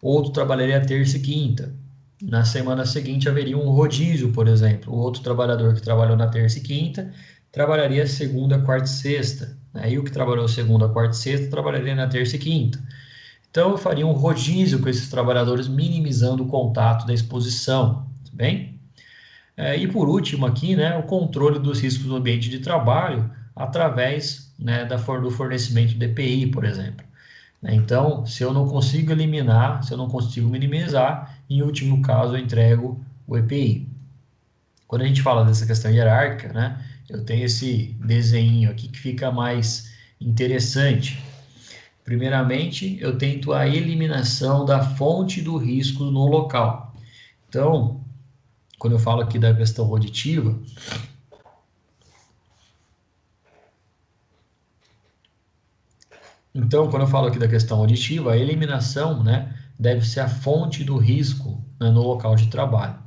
outro trabalharia terça e quinta. Na semana seguinte haveria um rodízio, por exemplo. O outro trabalhador que trabalhou na terça e quinta trabalharia segunda, quarta e sexta. Aí o que trabalhou segunda, quarta e sexta trabalharia na terça e quinta. Então, eu faria um rodízio com esses trabalhadores, minimizando o contato da exposição, tá bem? E por último aqui, né, o controle dos riscos no ambiente de trabalho através, né, do fornecimento de EPI, por exemplo. Então, se eu não consigo eliminar, se eu não consigo minimizar, em último caso eu entrego o EPI. Quando a gente fala dessa questão hierárquica, né, eu tenho esse desenho aqui que fica mais interessante. Primeiramente, eu tento a eliminação da fonte do risco no local. Então, quando eu falo aqui da questão auditiva, a eliminação, né, deve ser a fonte do risco, né, no local de trabalho.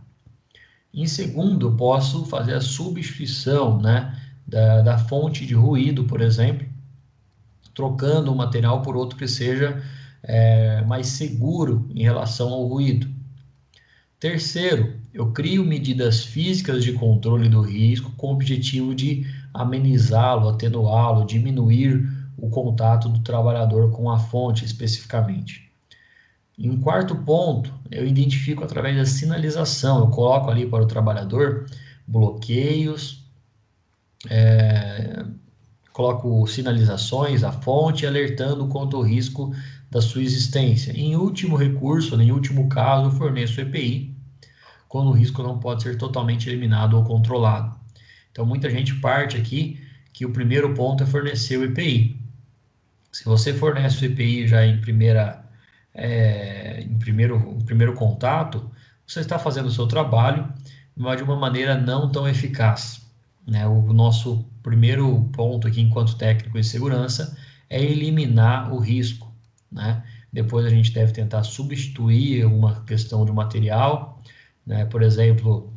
Em segundo, eu posso fazer a substituição, né, da fonte de ruído, por exemplo, trocando um material por outro que seja mais seguro em relação ao ruído. Terceiro, eu crio medidas físicas de controle do risco com o objetivo de amenizá-lo, atenuá-lo, diminuir o contato do trabalhador com a fonte especificamente. Em um quarto ponto, eu identifico através da sinalização, eu coloco ali para o trabalhador bloqueios, coloco sinalizações à fonte, alertando quanto ao risco da sua existência. Em último recurso, em último caso, forneço EPI, quando o risco não pode ser totalmente eliminado ou controlado. Então, muita gente parte aqui que o primeiro ponto é fornecer o EPI. Se você fornece o EPI já em primeiro contato, você está fazendo o seu trabalho, mas de uma maneira não tão eficaz, né? O nosso primeiro ponto aqui, enquanto técnico de segurança, é eliminar o risco, né? Depois a gente deve tentar substituir uma questão de material, né? Por exemplo,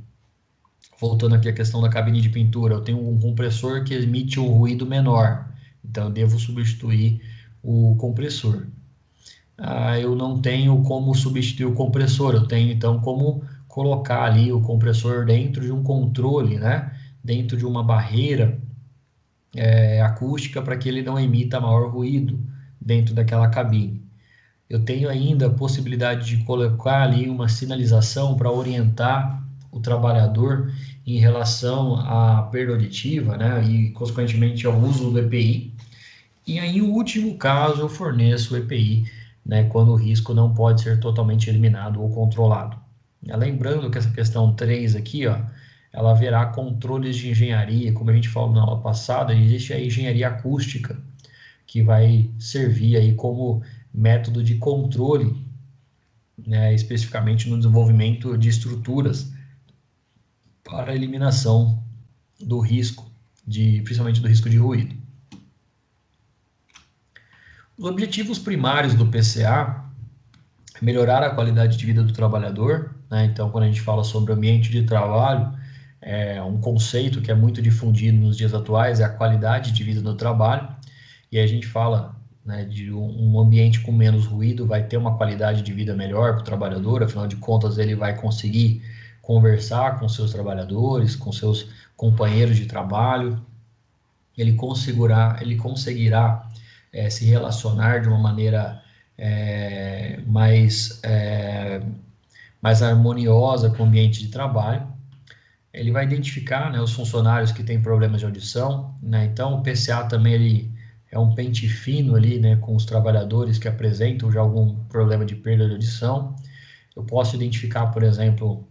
voltando aqui à questão da cabine de pintura, eu tenho um compressor que emite um ruído menor, então eu devo substituir o compressor. Eu não tenho como substituir o compressor, eu tenho então como colocar ali o compressor dentro de um controle, né? Dentro de uma barreira acústica para que ele não emita maior ruído dentro daquela cabine. Eu tenho ainda a possibilidade de colocar ali uma sinalização para orientar o trabalhador em relação à perda auditiva, né, e consequentemente ao uso do EPI. E aí, em último caso, eu forneço o EPI, né, quando o risco não pode ser totalmente eliminado ou controlado. Lembrando que essa questão 3 aqui, ó, ela haverá controles de engenharia, como a gente falou na aula passada, existe a engenharia acústica, que vai servir aí como método de controle, né, especificamente no desenvolvimento de estruturas para a eliminação do risco, principalmente do risco de ruído. Os objetivos primários do PCA é melhorar a qualidade de vida do trabalhador, né? Então, quando a gente fala sobre ambiente de trabalho, um conceito que é muito difundido nos dias atuais é a qualidade de vida no trabalho, e a gente fala, né, de um ambiente com menos ruído vai ter uma qualidade de vida melhor para o trabalhador, afinal de contas ele vai conseguir conversar com seus trabalhadores, com seus companheiros de trabalho, ele conseguirá se relacionar de uma maneira mais harmoniosa com o ambiente de trabalho. Ele vai identificar, né, os funcionários que têm problemas de audição, né? Então o PCA também ele é um pente fino ali, né, com os trabalhadores que apresentam já algum problema de perda de audição. Eu posso identificar, por exemplo,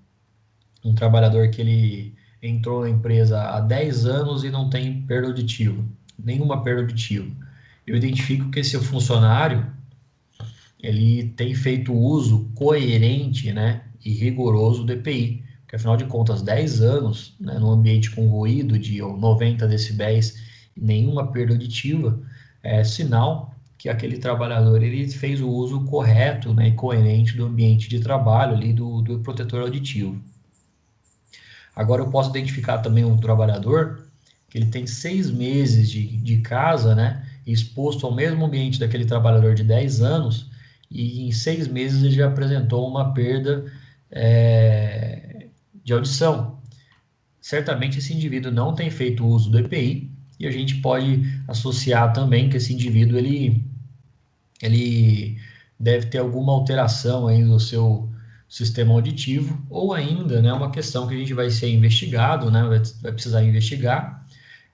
um trabalhador que ele entrou na empresa há 10 anos e não tem perda auditiva, nenhuma perda auditiva. Eu identifico que esse funcionário ele tem feito uso coerente, né, e rigoroso do EPI, porque afinal de contas, 10 anos, né, num ambiente com ruído de 90 decibéis e nenhuma perda auditiva, é sinal que aquele trabalhador ele fez o uso correto, né, e coerente do ambiente de trabalho ali do protetor auditivo. Agora eu posso identificar também um trabalhador que ele tem 6 meses de casa, né, exposto ao mesmo ambiente daquele trabalhador de 10 anos, e em 6 meses ele já apresentou uma perda de audição. Certamente esse indivíduo não tem feito uso do EPI, e a gente pode associar também que esse indivíduo ele deve ter alguma alteração aí no seu sistema auditivo, ou ainda, né, uma questão que a gente vai ser investigado, né, vai precisar investigar,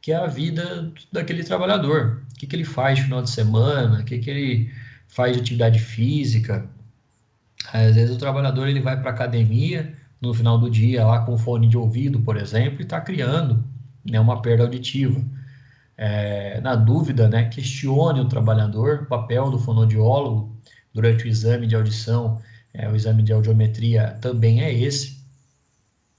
que é a vida daquele trabalhador. O que ele faz no final de semana, o que ele faz de atividade física. Às vezes o trabalhador ele vai para a academia no final do dia lá com fone de ouvido, por exemplo, e está criando, né, uma perda auditiva. Na dúvida, né, questione o trabalhador, o papel do fonoaudiólogo durante o exame de audição, o exame de audiometria também é esse.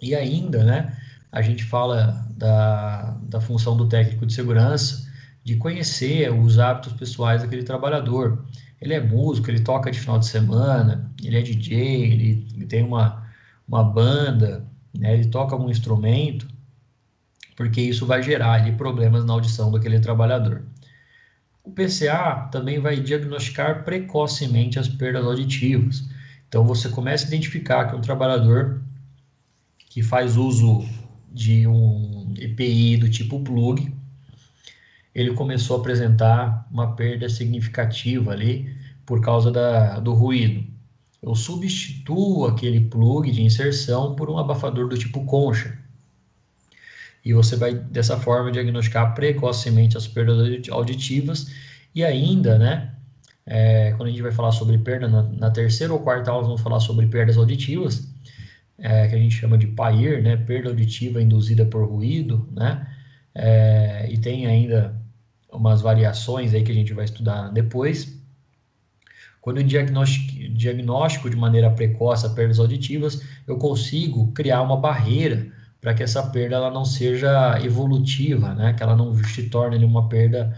E ainda, né, a gente fala da função do técnico de segurança, de conhecer os hábitos pessoais daquele trabalhador. Ele é músico, ele toca de final de semana, ele é DJ, ele tem uma banda, né, ele toca um instrumento, porque isso vai gerar ali problemas na audição daquele trabalhador. O PCA também vai diagnosticar precocemente as perdas auditivas. Então você começa a identificar que um trabalhador que faz uso de um EPI do tipo plug, ele começou a apresentar uma perda significativa ali por causa do ruído. Eu substituo aquele plug de inserção por um abafador do tipo concha. E você vai, dessa forma, diagnosticar precocemente as perdas auditivas. E ainda, né, quando a gente vai falar sobre perda, na terceira ou quarta aula, nós vamos falar sobre perdas auditivas, que a gente chama de PAIR, né, perda auditiva induzida por ruído, né, e tem ainda umas variações aí que a gente vai estudar depois. Quando eu diagnóstico de maneira precoce as perdas auditivas, eu consigo criar uma barreira para que essa perda ela não seja evolutiva, né, que ela não se torne uma perda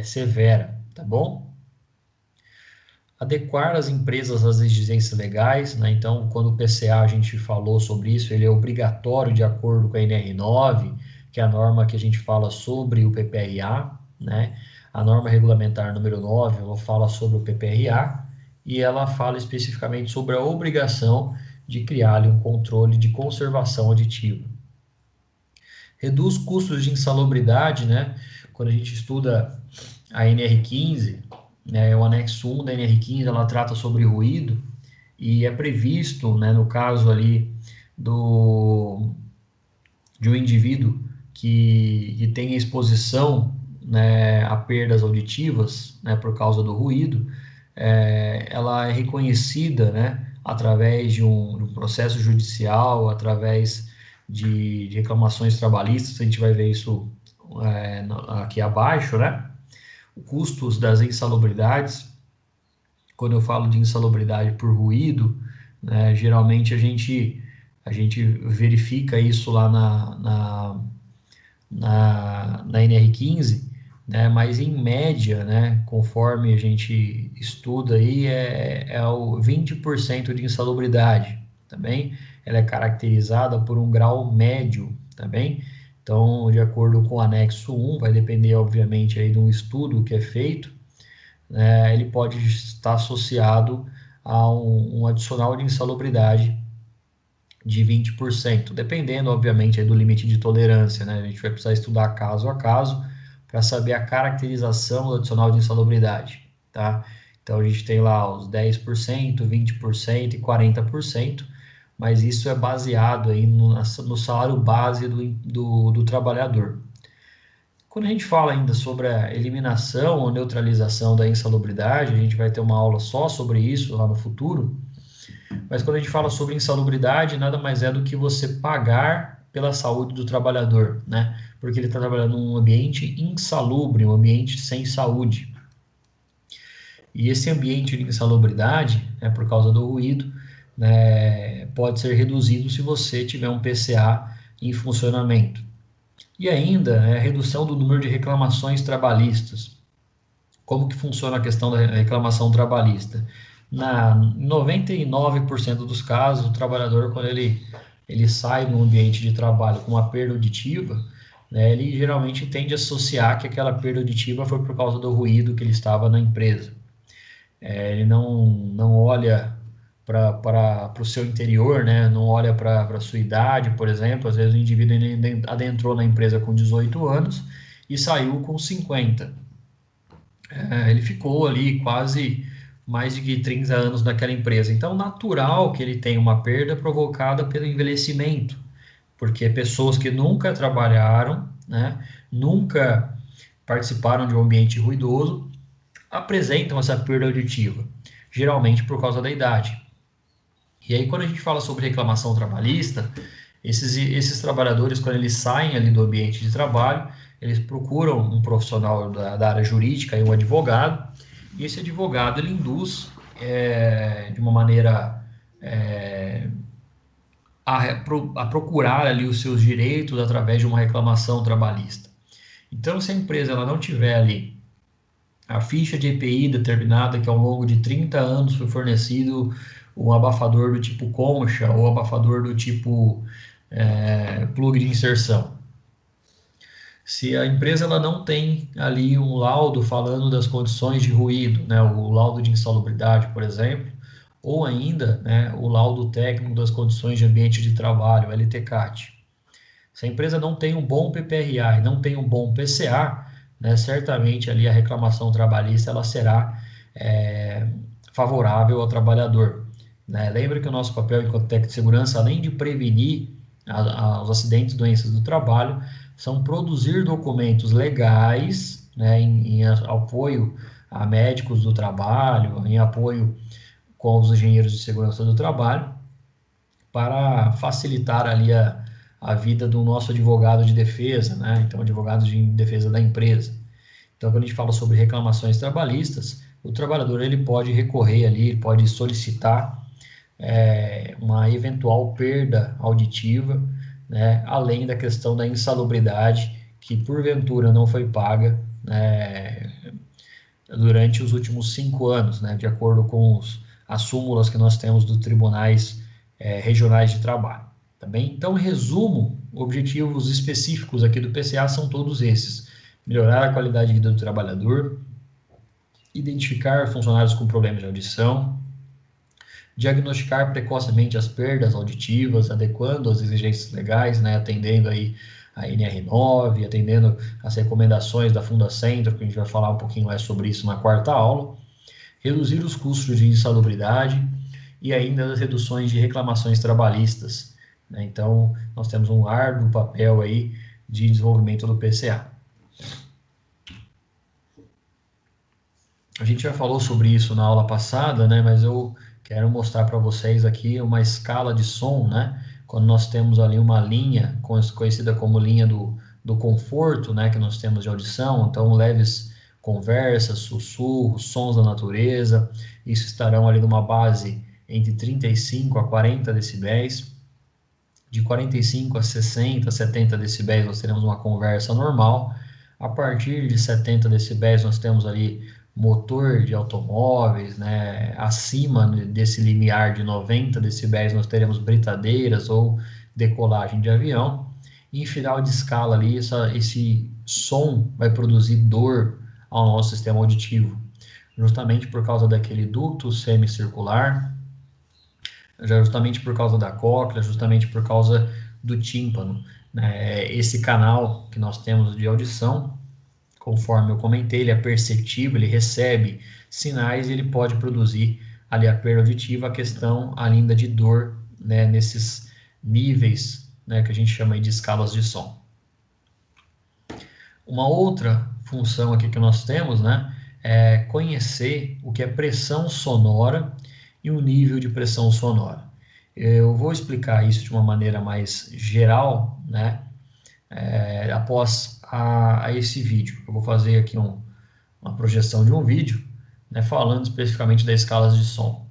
severa, tá bom? Adequar as empresas às exigências legais, né? Então, quando o PCA a gente falou sobre isso, ele é obrigatório de acordo com a NR9, que é a norma que a gente fala sobre o PPRA, né? A norma regulamentar número 9, ela fala sobre o PPRA e ela fala especificamente sobre a obrigação de criar ali um controle de conservação auditiva. Reduz custos de insalubridade, né? Quando a gente estuda a NR15, né, o anexo 1 da NR15, ela trata sobre ruído e é previsto, né, no caso ali de um indivíduo que tem exposição, né, a perdas auditivas, né, por causa do ruído, ela é reconhecida, né, através de um processo judicial, através de reclamações trabalhistas, a gente vai ver isso aqui abaixo, né? Custos das insalubridades. Quando eu falo de insalubridade por ruído, né, geralmente a gente verifica isso lá na NR15, né, mas em média, né, conforme a gente estuda aí, é o 20% de insalubridade, também. Ela é caracterizada por um grau médio, também. Então, de acordo com o anexo 1, vai depender, obviamente, aí de um estudo que é feito, né, ele pode estar associado a um adicional de insalubridade de 20%, dependendo, obviamente, aí do limite de tolerância, né? A gente vai precisar estudar caso a caso para saber a caracterização do adicional de insalubridade, tá? Então, a gente tem lá os 10%, 20% e 40%, mas isso é baseado aí no salário base do trabalhador. Quando a gente fala ainda sobre a eliminação ou neutralização da insalubridade, a gente vai ter uma aula só sobre isso lá no futuro, mas quando a gente fala sobre insalubridade, nada mais é do que você pagar pela saúde do trabalhador, né? Porque ele está trabalhando num ambiente insalubre, um ambiente sem saúde. E esse ambiente de insalubridade, né, por causa do ruído, né, pode ser reduzido se você tiver um PCA em funcionamento. E ainda, a redução do número de reclamações trabalhistas. Como que funciona a questão da reclamação trabalhista? Em 99% dos casos, o trabalhador, quando ele sai do ambiente de trabalho com uma perda auditiva, né, ele geralmente tende a associar que aquela perda auditiva foi por causa do ruído que ele estava na empresa. Ele não olha para o seu interior, né? Não olha para a sua idade, por exemplo. Às vezes o indivíduo adentrou na empresa com 18 anos e saiu com 50. Ele ficou ali quase mais de 30 anos naquela empresa. Então, natural que ele tenha uma perda provocada pelo envelhecimento, porque pessoas que nunca trabalharam, né, nunca participaram de um ambiente ruidoso, apresentam essa perda auditiva, geralmente por causa da idade. E aí, quando a gente fala sobre reclamação trabalhista, esses trabalhadores, quando eles saem ali do ambiente de trabalho, eles procuram um profissional da área jurídica, um advogado, e esse advogado ele induz de uma maneira a procurar ali os seus direitos através de uma reclamação trabalhista. Então, se a empresa ela não tiver ali a ficha de EPI determinada que ao longo de 30 anos foi fornecido um abafador do tipo concha ou abafador do tipo plug de inserção. Se a empresa ela não tem ali um laudo falando das condições de ruído, né, o laudo de insalubridade, por exemplo, ou ainda, né, o laudo técnico das condições de ambiente de trabalho, o LTCAT. Se a empresa não tem um bom PPRA e não tem um bom PCA, né, certamente ali a reclamação trabalhista ela será favorável ao trabalhador. Né? Lembra que o nosso papel enquanto técnico de segurança, além de prevenir os acidentes e doenças do trabalho, são produzir documentos legais, né, em apoio a médicos do trabalho, em apoio com os engenheiros de segurança do trabalho, para facilitar ali a vida do nosso advogado de defesa, né? Então, advogado de defesa da empresa. Então, quando a gente fala sobre reclamações trabalhistas, o trabalhador ele pode recorrer ali, pode solicitar uma eventual perda auditiva, né? Além da questão da insalubridade, que porventura não foi paga, né, durante os últimos 5 anos, né? De acordo com as súmulas que nós temos dos tribunais regionais de trabalho. Tá bem? Então, em resumo, objetivos específicos aqui do PCA são todos esses: melhorar a qualidade de vida do trabalhador, identificar funcionários com problemas de audição, diagnosticar precocemente as perdas auditivas, adequando às exigências legais, né, atendendo aí a NR9, atendendo as recomendações da Fundacentro, que a gente vai falar um pouquinho mais sobre isso na quarta aula, reduzir os custos de insalubridade e ainda as reduções de reclamações trabalhistas. Né? Então, nós temos um árduo papel aí de desenvolvimento do PCA. A gente já falou sobre isso na aula passada, né? Mas eu quero mostrar para vocês aqui uma escala de som, né? Quando nós temos ali uma linha conhecida como linha do conforto, né? Que nós temos de audição, então leves conversas, sussurros, sons da natureza, isso estarão ali numa base entre 35 a 40 decibéis. De 45 a 60, 70 decibéis nós teremos uma conversa normal. A partir de 70 decibéis nós temos ali motor de automóveis, né? Acima desse limiar de 90 decibéis nós teremos britadeiras ou decolagem de avião. E em final de escala ali, esse som vai produzir dor ao nosso sistema auditivo, justamente por causa daquele ducto semicircular, justamente por causa da cóclea, justamente por causa do tímpano. Né? Esse canal que nós temos de audição, conforme eu comentei, ele é perceptível, ele recebe sinais e ele pode produzir ali a perda auditiva, a questão ainda de dor, né, nesses níveis, né, que a gente chama aí de escalas de som. Uma outra função aqui que nós temos, né, é conhecer o que é pressão sonora e o nível de pressão sonora. Eu vou explicar isso de uma maneira mais geral, né, após a esse vídeo. Eu vou fazer aqui uma projeção de um vídeo, né, falando especificamente das escalas de som.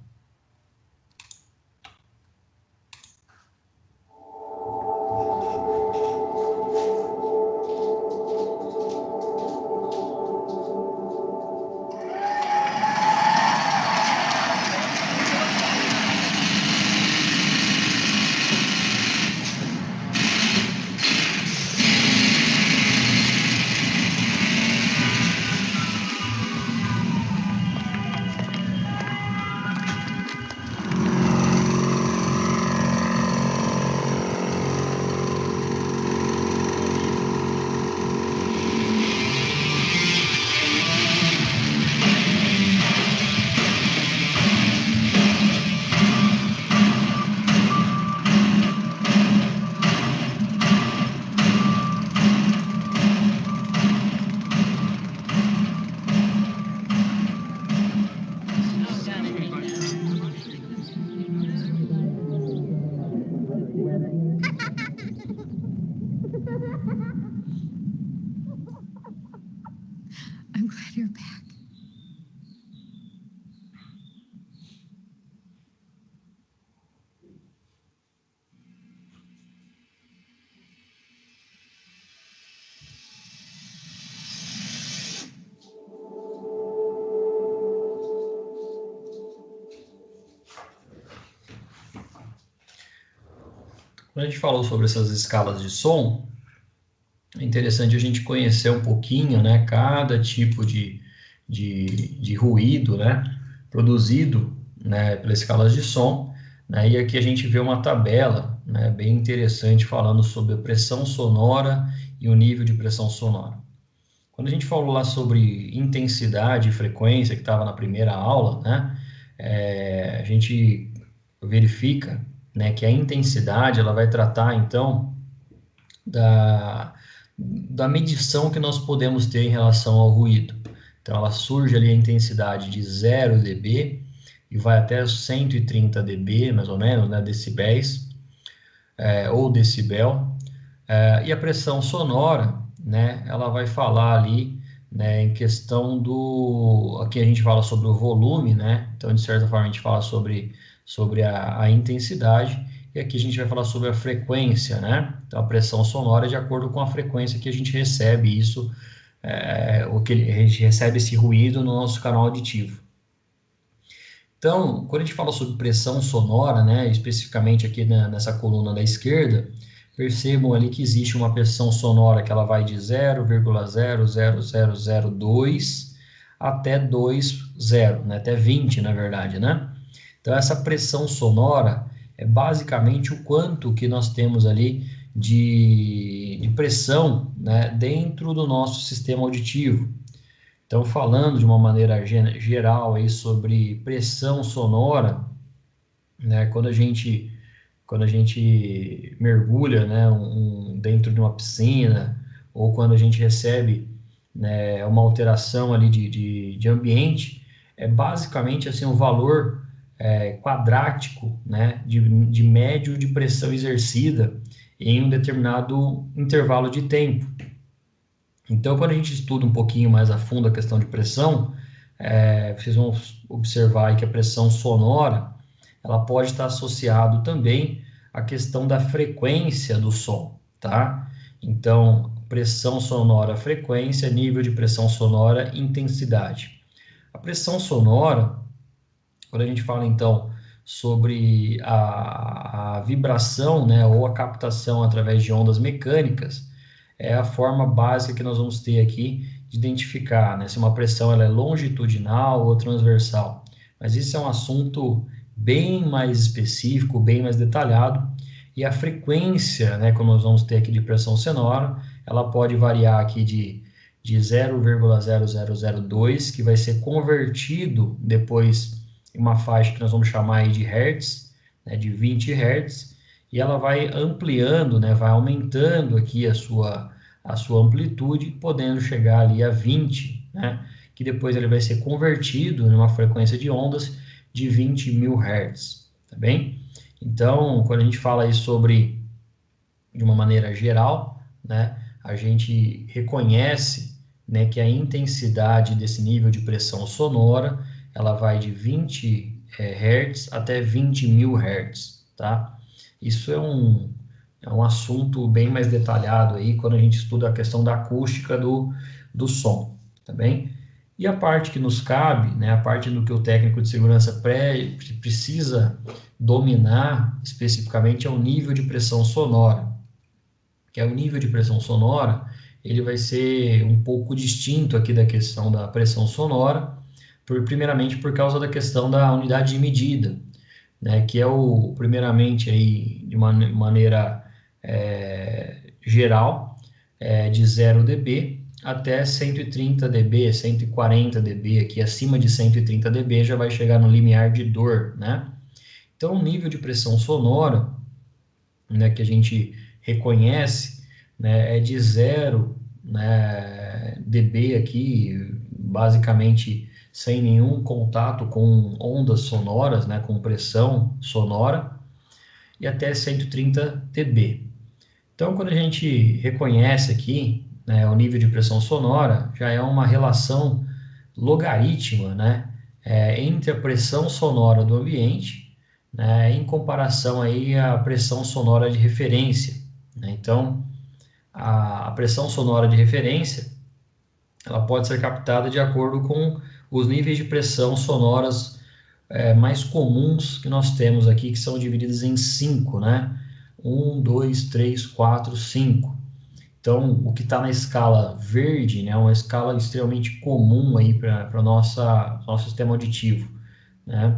I'm glad you're back. Quando a gente falou sobre essas escalas de som, é interessante a gente conhecer um pouquinho, né, cada tipo de ruído, né, produzido, né, pelas escalas de som, né, e aqui a gente vê uma tabela, né, bem interessante falando sobre a pressão sonora e o nível de pressão sonora. Quando a gente falou lá sobre intensidade e frequência, que estava na primeira aula, né, a gente verifica, né, que a intensidade ela vai tratar, então, da medição que nós podemos ter em relação ao ruído. Então, ela surge ali a intensidade de 0 dB e vai até 130 dB, mais ou menos, né, decibéis, ou decibel. E a pressão sonora, né, ela vai falar ali, né, em questão do... Aqui a gente fala sobre o volume, né, então, de certa forma, a gente fala sobre a intensidade, e aqui a gente vai falar sobre a frequência, né, então, a pressão sonora é de acordo com a frequência que a gente recebe isso, a gente recebe esse ruído no nosso canal auditivo. Então, quando a gente fala sobre pressão sonora, né, especificamente aqui nessa coluna da esquerda, percebam ali que existe uma pressão sonora que ela vai de 0,00002 até 20, né, até 20, na verdade, né? Então, essa pressão sonora é basicamente o quanto que nós temos ali de pressão, né, dentro do nosso sistema auditivo. Então, falando de uma maneira geral aí sobre pressão sonora, né, quando a gente mergulha, né, dentro de uma piscina, ou quando a gente recebe, né, uma alteração ali de ambiente, é basicamente assim, um valor quadrático, né, de médio de pressão exercida em um determinado intervalo de tempo. Então, quando a gente estuda um pouquinho mais a fundo a questão de pressão, vocês vão observar aí que a pressão sonora ela pode estar associado também à questão da frequência do som, tá? Então, pressão sonora, frequência, nível de pressão sonora, intensidade. A pressão sonora, quando a gente fala então sobre a vibração, né, ou a captação através de ondas mecânicas, é a forma básica que nós vamos ter aqui de identificar, né, se uma pressão ela é longitudinal ou transversal. Mas isso é um assunto bem mais específico, bem mais detalhado, e a frequência, né, como nós vamos ter aqui de pressão sonora, ela pode variar aqui de 0,0002, que vai ser convertido depois em uma faixa que nós vamos chamar aí de hertz, né, de 20 hertz, e ela vai ampliando, né, vai aumentando aqui a sua amplitude, podendo chegar ali a 20, né, que depois ele vai ser convertido numa frequência de ondas de 20.000 Hz, tá bem? Então, quando a gente fala aí sobre, de uma maneira geral, né, a gente reconhece, né, que a intensidade desse nível de pressão sonora ela vai de 20 Hz até 20.000 Hz, tá? Isso é um assunto bem mais detalhado aí quando a gente estuda a questão da acústica do som, tá bem? E a parte que nos cabe, né, a parte do que o técnico de segurança precisa dominar especificamente é o nível de pressão sonora, que é o nível de pressão sonora, ele vai ser um pouco distinto aqui da questão da pressão sonora, primeiramente por causa da questão da unidade de medida, né, que é primeiramente aí de uma maneira geral, de 0 dB até 130 dB, 140 dB, aqui acima de 130 dB já vai chegar no limiar de dor, né? Então, o nível de pressão sonora, né, que a gente reconhece, né, é de 0, né, dB aqui, basicamente sem nenhum contato com ondas sonoras, né, com pressão sonora, e até 130 dB. Então, quando a gente reconhece aqui, né, o nível de pressão sonora, já é uma relação logarítmica, né, entre a pressão sonora do ambiente, né, em comparação aí à pressão sonora de referência, né? Então, a pressão sonora de referência, ela pode ser captada de acordo com os níveis de pressão sonoras mais comuns que nós temos aqui, que são divididos em 5, né? 1, 2, 3, 4, 5. Então, o que está na escala verde, né, é uma escala extremamente comum aí para o nosso sistema auditivo, né?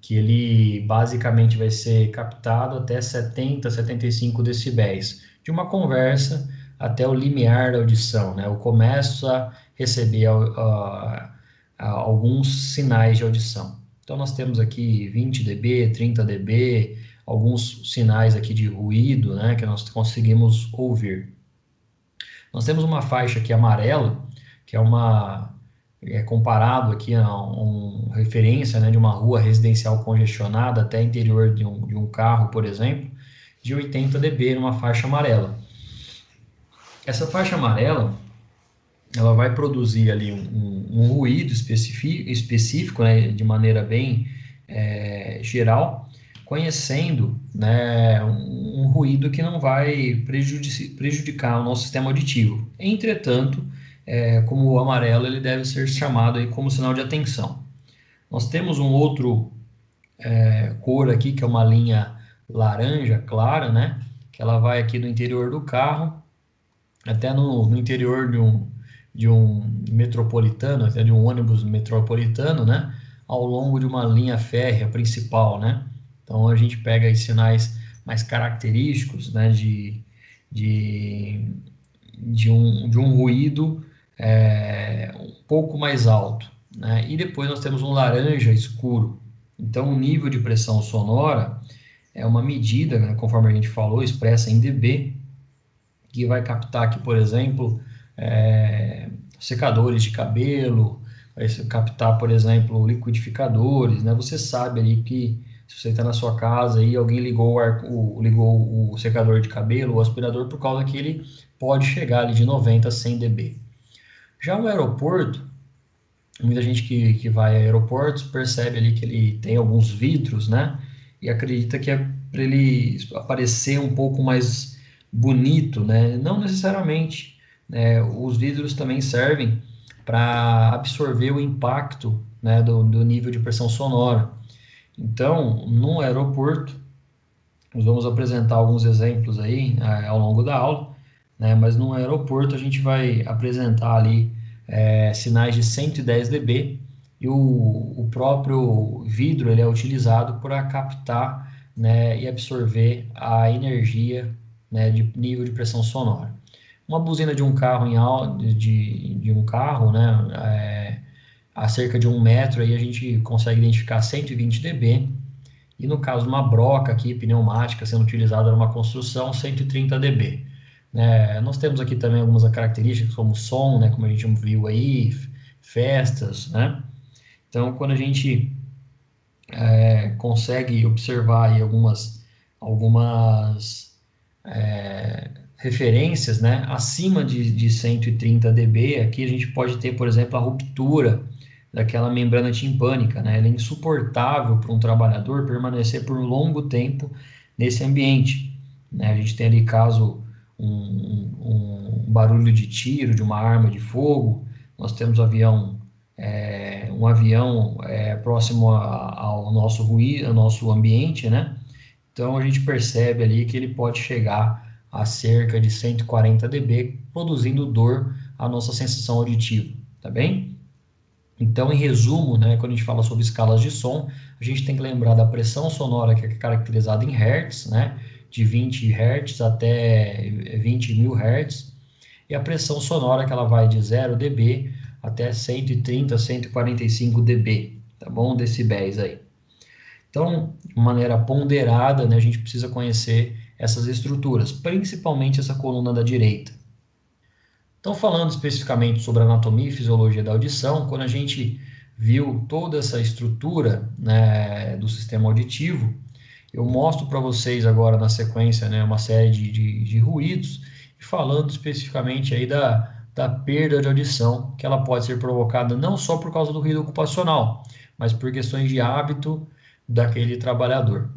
Que ele basicamente vai ser captado até 70, 75 decibéis, de uma conversa até o limiar da audição, né? Eu começo a receber alguns sinais de audição. Então, nós temos aqui 20 dB, 30 dB, alguns sinais aqui de ruído, né, que nós conseguimos ouvir. Nós temos uma faixa aqui amarela, que comparado aqui a uma referência, né, de uma rua residencial congestionada até interior de um carro, por exemplo, de 80 dB numa faixa amarela. Essa faixa amarela, ela vai produzir ali um ruído específico, né, de maneira bem geral, conhecendo, né, um ruído que não vai prejudicar o nosso sistema auditivo. Entretanto, como o amarelo, ele deve ser chamado aí como sinal de atenção. Nós temos um outro cor aqui, que é uma linha laranja clara, né, que ela vai aqui do interior do carro até no interior de um metropolitano, até de um ônibus metropolitano, né, ao longo de uma linha férrea principal, né. Então, a gente pega aí sinais mais característicos, né, de um ruído um pouco mais alto, né? E depois nós temos um laranja escuro. Então, o nível de pressão sonora é uma medida, né, conforme a gente falou, expressa em dB, que vai captar aqui, por exemplo, secadores de cabelo, vai captar, por exemplo, liquidificadores, né? Você sabe ali que se você está na sua casa e alguém ligou o secador de cabelo, o aspirador, por causa que ele pode chegar ali de 90 a 100 dB. Já o aeroporto, muita gente que vai a aeroportos percebe ali que ele tem alguns vidros, né? E acredita que é para ele aparecer um pouco mais bonito, né? Não necessariamente, né? Os vidros também servem para absorver o impacto, né, do nível de pressão sonora. Então, no aeroporto, nós vamos apresentar alguns exemplos aí ao longo da aula, né? Mas no aeroporto a gente vai apresentar ali sinais de 110 dB e o próprio vidro ele é utilizado para captar, né, e absorver a energia, né, de nível de pressão sonora. Uma buzina de um carro de um carro, né, a cerca de 1 metro, aí a gente consegue identificar 120 dB, e no caso de uma broca aqui, pneumática, sendo utilizada numa construção, 130 dB. Nós temos aqui também algumas características, como som, né, como a gente viu aí, festas, né? Então, quando a gente consegue observar aí algumas referências, né, acima de 130 dB, aqui a gente pode ter, por exemplo, a ruptura, daquela membrana timpânica, né? Ela é insuportável para um trabalhador permanecer por longo tempo nesse ambiente, né? A gente tem ali caso um barulho de tiro de uma arma de fogo, nós temos um avião próximo ao nosso ruído, ao nosso ambiente, né? Então a gente percebe ali que ele pode chegar a cerca de 140 dB, produzindo dor à nossa sensação auditiva, tá bem? Então, em resumo, né, quando a gente fala sobre escalas de som, a gente tem que lembrar da pressão sonora, que é caracterizada em hertz, né, de 20 hertz até 20.000 hertz, e a pressão sonora, que ela vai de 0 dB até 130, 145 dB, tá bom? Decibéis aí. Então, de maneira ponderada, né, a gente precisa conhecer essas estruturas, principalmente essa coluna da direita. Então, falando especificamente sobre a anatomia e fisiologia da audição, quando a gente viu toda essa estrutura, né, do sistema auditivo, eu mostro para vocês agora na sequência, né, uma série de ruídos, falando especificamente aí da perda de audição, que ela pode ser provocada não só por causa do ruído ocupacional, mas por questões de hábito daquele trabalhador.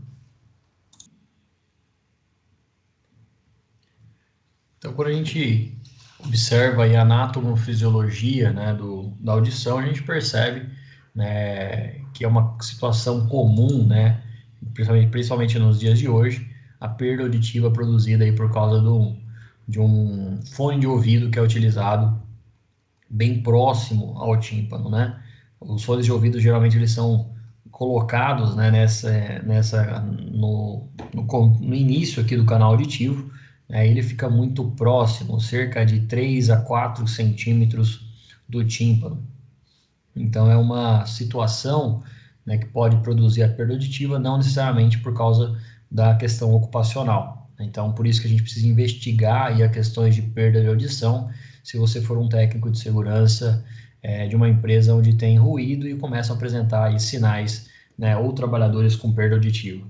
Então, quando a gente observa aí a anatomofisiologia, né, da audição, a gente percebe, né, que é uma situação comum, né, principalmente nos dias de hoje, a perda auditiva produzida aí por causa de um fone de ouvido que é utilizado bem próximo ao tímpano, né? Os fones de ouvido geralmente eles são colocados, né, no início aqui do canal auditivo, né, ele fica muito próximo, cerca de 3 a 4 centímetros do tímpano. Então, é uma situação, né, que pode produzir a perda auditiva, não necessariamente por causa da questão ocupacional. Então, por isso que a gente precisa investigar aí as questões de perda de audição, se você for um técnico de segurança de uma empresa onde tem ruído e começam a apresentar aí sinais, né, ou trabalhadores com perda auditiva.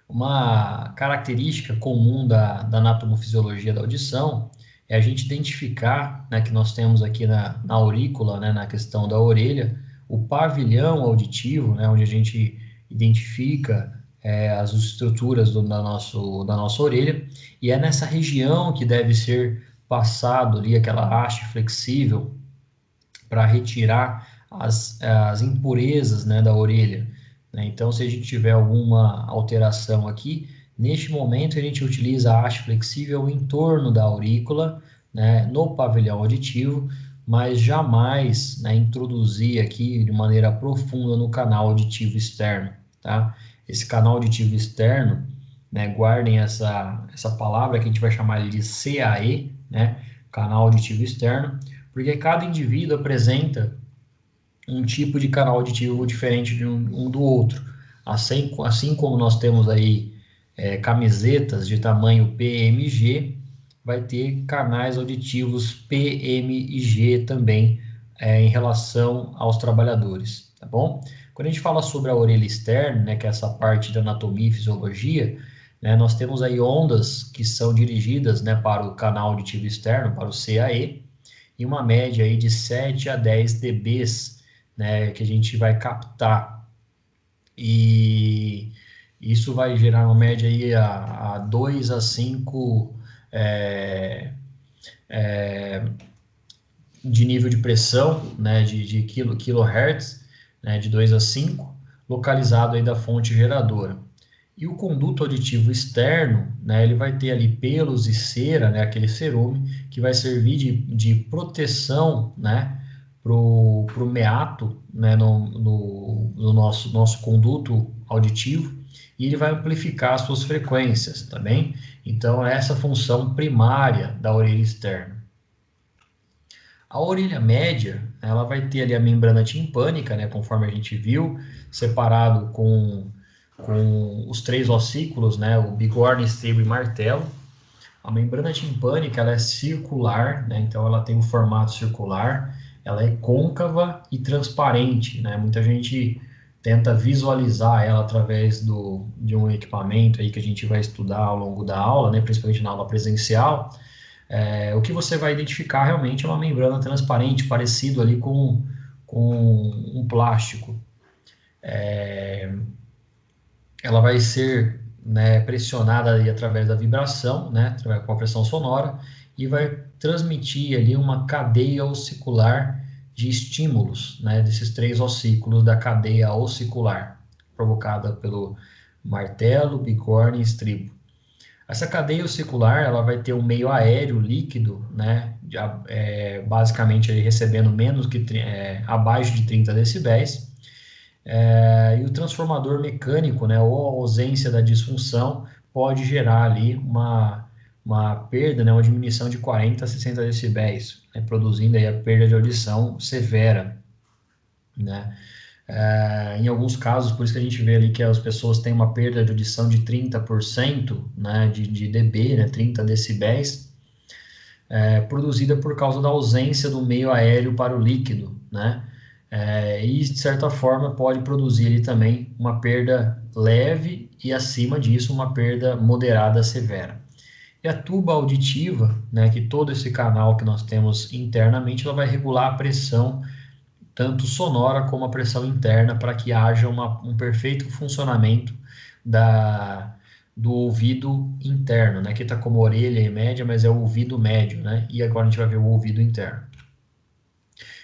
Uma característica comum da anatomofisiologia da audição é a gente identificar, né, que nós temos aqui na aurícula, né, na questão da orelha, o pavilhão auditivo, né, onde a gente identifica as estruturas da nossa orelha, e é nessa região que deve ser passado ali aquela haste flexível para retirar as impurezas, né, da orelha. Né? Então, se a gente tiver alguma alteração aqui, neste momento a gente utiliza a haste flexível em torno da aurícula, né, no pavilhão auditivo, mas jamais, né, introduzir aqui de maneira profunda no canal auditivo externo, tá? Esse canal auditivo externo, né, guardem essa palavra que a gente vai chamar de CAE, né, canal auditivo externo, porque cada indivíduo apresenta um tipo de canal auditivo diferente de um do outro. Assim como nós temos aí camisetas de tamanho PMG, vai ter canais auditivos PMG também em relação aos trabalhadores, tá bom? Quando a gente fala sobre a orelha externa, né, que é essa parte da anatomia e fisiologia, né, nós temos aí ondas que são dirigidas, né, para o canal auditivo externo, para o CAE, e uma média aí de 7 a 10 dBs, né, que a gente vai captar. E isso vai gerar uma média aí a 2 a 5 de nível de pressão, né, de kilohertz, né, de 2 a 5, localizado aí da fonte geradora. E o conduto auditivo externo, né, ele vai ter ali pelos e cera, né, aquele cerume, que vai servir de proteção, né, pro meato, né, no nosso conduto auditivo, e ele vai amplificar as suas frequências, tá bem? Então, essa é a função primária da orelha externa. A orelha média, ela vai ter ali a membrana timpânica, né, conforme a gente viu, separado com os 3 ossículos, né, o bigorna, estribo e martelo. A membrana timpânica, ela é circular, né, então ela tem um formato circular, ela é côncava e transparente, né, muita gente tenta visualizar ela através de um equipamento aí que a gente vai estudar ao longo da aula, né, principalmente na aula presencial. O que você vai identificar realmente é uma membrana transparente, parecido ali com com um plástico, ela vai ser, né, pressionada ali através da vibração, né, com a pressão sonora, e vai transmitir ali uma cadeia ossicular de estímulos, né, desses 3 ossículos da cadeia ossicular, provocada pelo martelo, bigorna e estribo. Essa cadeia ossicular, ela vai ter um meio aéreo líquido, né, basicamente ele recebendo abaixo de 30 decibéis, e o transformador mecânico, né, ou a ausência da disfunção, pode gerar ali uma perda, né, uma diminuição de 40 a 60 decibéis, né, produzindo aí a perda de audição severa, né. Em alguns casos, por isso que a gente vê ali que as pessoas têm uma perda de audição de 30%, né, de dB, né, 30 decibéis, produzida por causa da ausência do meio aéreo para o líquido, né? E de certa forma pode produzir ali também uma perda leve e acima disso uma perda moderada severa. E a tuba auditiva, né, que todo esse canal que nós temos internamente, ela vai regular a pressão tanto sonora como a pressão interna para que haja um perfeito funcionamento do ouvido interno, né? Que está como orelha média, mas é o ouvido médio, né? E agora a gente vai ver o ouvido interno.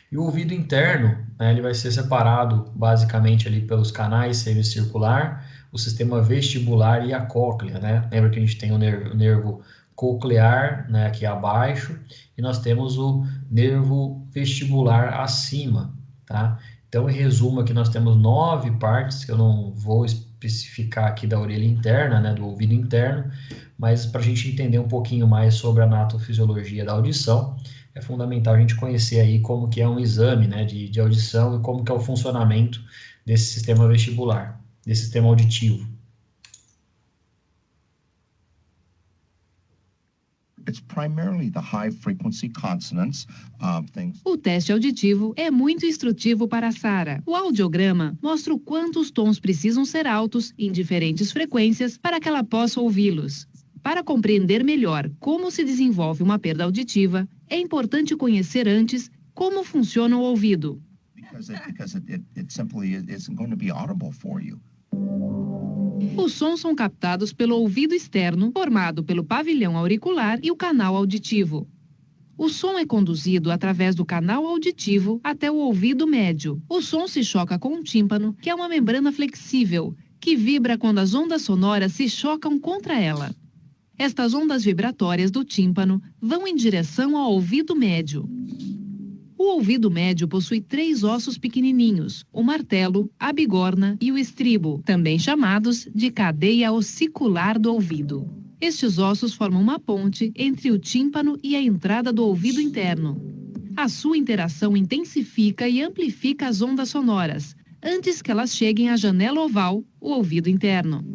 E o ouvido interno, né, ele vai ser separado basicamente ali pelos canais semicircular, o sistema vestibular e a cóclea, né? Lembra que a gente tem o nervo coclear, né, aqui abaixo, e nós temos o nervo vestibular acima, tá? Então, em resumo, aqui nós temos 9 partes, que eu não vou especificar aqui da orelha interna, né, do ouvido interno, mas para a gente entender um pouquinho mais sobre a anatofisiologia da audição, é fundamental a gente conhecer aí como que é um exame, né, de audição e como que é o funcionamento desse sistema vestibular, desse sistema auditivo. O teste auditivo é muito instrutivo para a Sara. O audiograma mostra o quanto os tons precisam ser altos em diferentes frequências para que ela possa ouvi-los. Para compreender melhor como se desenvolve uma perda auditiva, é importante conhecer antes como funciona o ouvido. Os sons são captados pelo ouvido externo, formado pelo pavilhão auricular e o canal auditivo. O som é conduzido através do canal auditivo até o ouvido médio. O som se choca com o tímpano, que é uma membrana flexível, que vibra quando as ondas sonoras se chocam contra ela. Estas ondas vibratórias do tímpano vão em direção ao ouvido médio. O ouvido médio possui 3 ossos pequenininhos, o martelo, a bigorna e o estribo, também chamados de cadeia ossicular do ouvido. Estes ossos formam uma ponte entre o tímpano e a entrada do ouvido interno. A sua interação intensifica e amplifica as ondas sonoras, antes que elas cheguem à janela oval, o ouvido interno.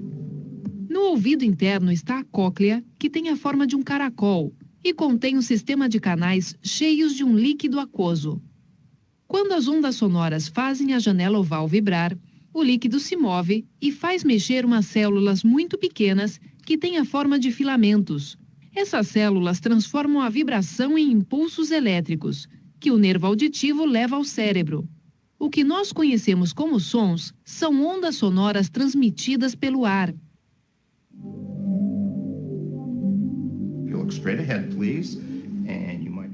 No ouvido interno está a cóclea, que tem a forma de um caracol e contém um sistema de canais cheios de um líquido aquoso. Quando as ondas sonoras fazem a janela oval vibrar, o líquido se move e faz mexer umas células muito pequenas que têm a forma de filamentos. Essas células transformam a vibração em impulsos elétricos, que o nervo auditivo leva ao cérebro. O que nós conhecemos como sons são ondas sonoras transmitidas pelo ar.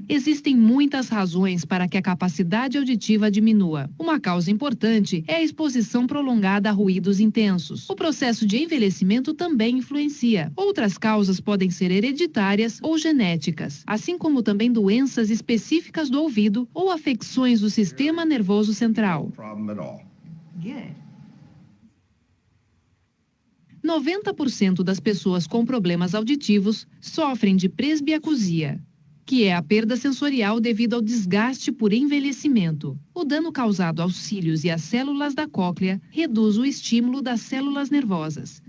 Existem muitas razões para que a capacidade auditiva diminua. Uma causa importante é a exposição prolongada a ruídos intensos. O processo de envelhecimento também influencia. Outras causas podem ser hereditárias ou genéticas, assim como também doenças específicas do ouvido ou afecções do sistema nervoso central. 90% das pessoas com problemas auditivos sofrem de presbiacusia, que é a perda sensorial devido ao desgaste por envelhecimento. O dano causado aos cílios e às células da cóclea reduz o estímulo das células nervosas.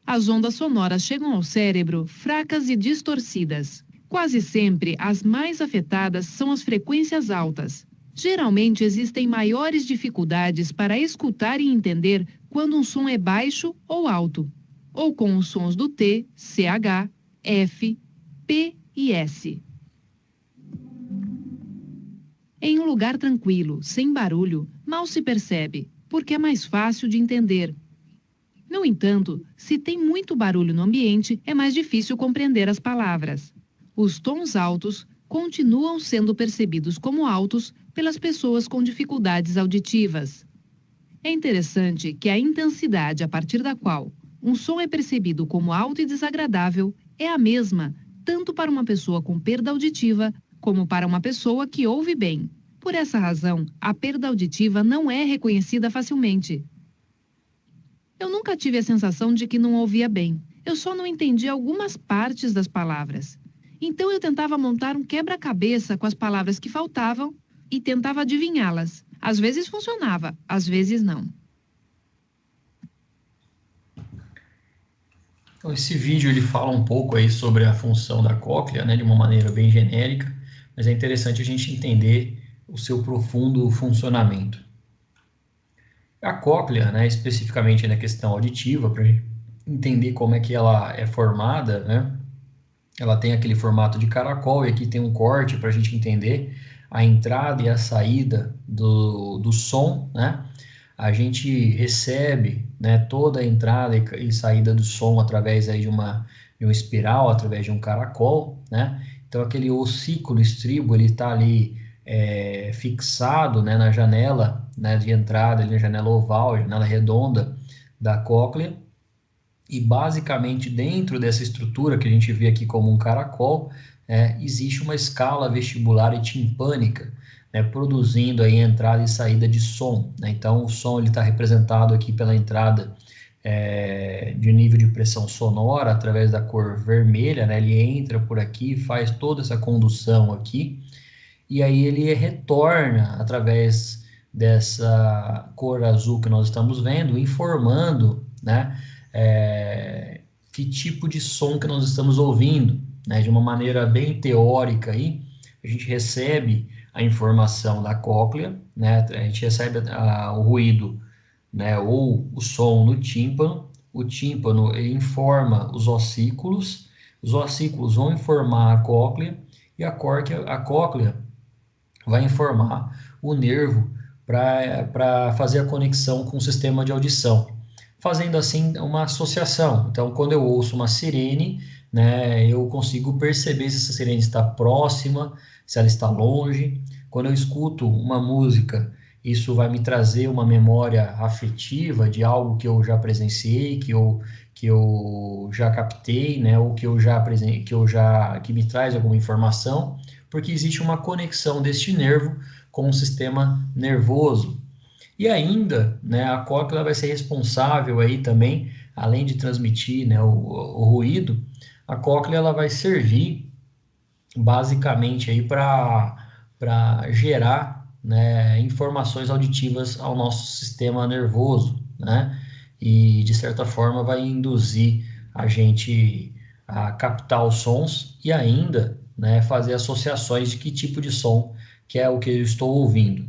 As ondas sonoras chegam ao cérebro fracas e distorcidas. Quase sempre, as mais afetadas são as frequências altas. Geralmente existem maiores dificuldades para escutar e entender quando um som é baixo ou alto, ou com os sons do T, CH, F, P e S. Em um lugar tranquilo, sem barulho, mal se percebe, porque é mais fácil de entender. No entanto, se tem muito barulho no ambiente, é mais difícil compreender as palavras. Os tons altos continuam sendo percebidos como altos pelas pessoas com dificuldades auditivas. É interessante que a intensidade a partir da qual um som é percebido como alto e desagradável é a mesma, tanto para uma pessoa com perda auditiva, como para uma pessoa que ouve bem. Por essa razão, a perda auditiva não é reconhecida facilmente. Eu nunca tive a sensação de que não ouvia bem. Eu só não entendia algumas partes das palavras. Então eu tentava montar um quebra-cabeça com as palavras que faltavam e tentava adivinhá-las. Às vezes funcionava, às vezes não. Então, esse vídeo ele fala um pouco aí sobre a função da cóclea, né, de uma maneira bem genérica, mas é interessante a gente entender o seu profundo funcionamento. A cóclea, né, especificamente na questão auditiva, para entender como é que ela é formada, né, ela tem aquele formato de caracol e aqui tem um corte para a gente entender a entrada e a saída do som, né? A gente recebe, né, toda a entrada e saída do som através aí de uma espiral, através de um caracol, né? Então aquele ossículo estribo ele está ali fixado, né, na janela, né, de entrada, ali na janela oval, janela redonda da cóclea. E basicamente dentro dessa estrutura que a gente vê aqui como um caracol, existe uma escala vestibular e timpânica, né, produzindo aí entrada e saída de som, né? Então o som ele está representado aqui pela entrada de nível de pressão sonora através da cor vermelha, né? Ele entra por aqui, faz toda essa condução aqui, e aí ele retorna através dessa cor azul que nós estamos vendo, informando, né, que tipo de som que nós estamos ouvindo, né? De uma maneira bem teórica aí, a gente recebe a informação da cóclea, né? A gente recebe o ruído, né, ou o som no tímpano. O tímpano ele informa os ossículos vão informar a cóclea, e a cóclea vai informar o nervo para fazer a conexão com o sistema de audição, fazendo assim uma associação. Então, quando eu ouço uma sirene, né, eu consigo perceber se essa sirene está próxima, se ela está longe. Quando eu escuto uma música, isso vai me trazer uma memória afetiva de algo que eu já presenciei, que eu já captei, né, ou que me traz alguma informação, porque existe uma conexão deste nervo com o sistema nervoso. E ainda, né, a cóclea vai ser responsável aí também, além de transmitir, né, o ruído, a cóclea ela vai servir basicamente aí para gerar, né, informações auditivas ao nosso sistema nervoso, né, e de certa forma vai induzir a gente a captar os sons e ainda, né, fazer associações de que tipo de som que é o que eu estou ouvindo.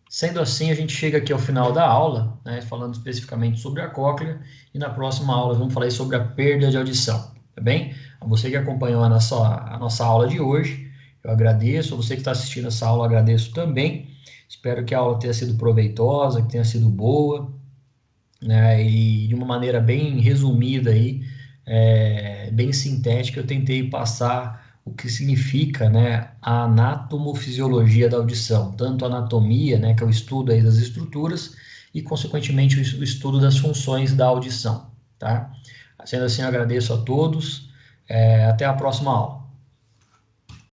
Sendo assim, a gente chega aqui ao final da aula, né, falando especificamente sobre a cóclea, e na próxima aula vamos falar sobre a perda de audição, tá bem? A você que acompanhou a nossa aula de hoje, eu agradeço. A você que está assistindo essa aula, eu agradeço também. Espero que a aula tenha sido proveitosa, que tenha sido boa, né, e de uma maneira bem resumida aí, bem sintética, eu tentei passar o que significa, né, a anatomofisiologia da audição, tanto a anatomia, né, que é o estudo aí das estruturas, e consequentemente o estudo das funções da audição, tá? Sendo assim, eu agradeço a todos, até a próxima aula.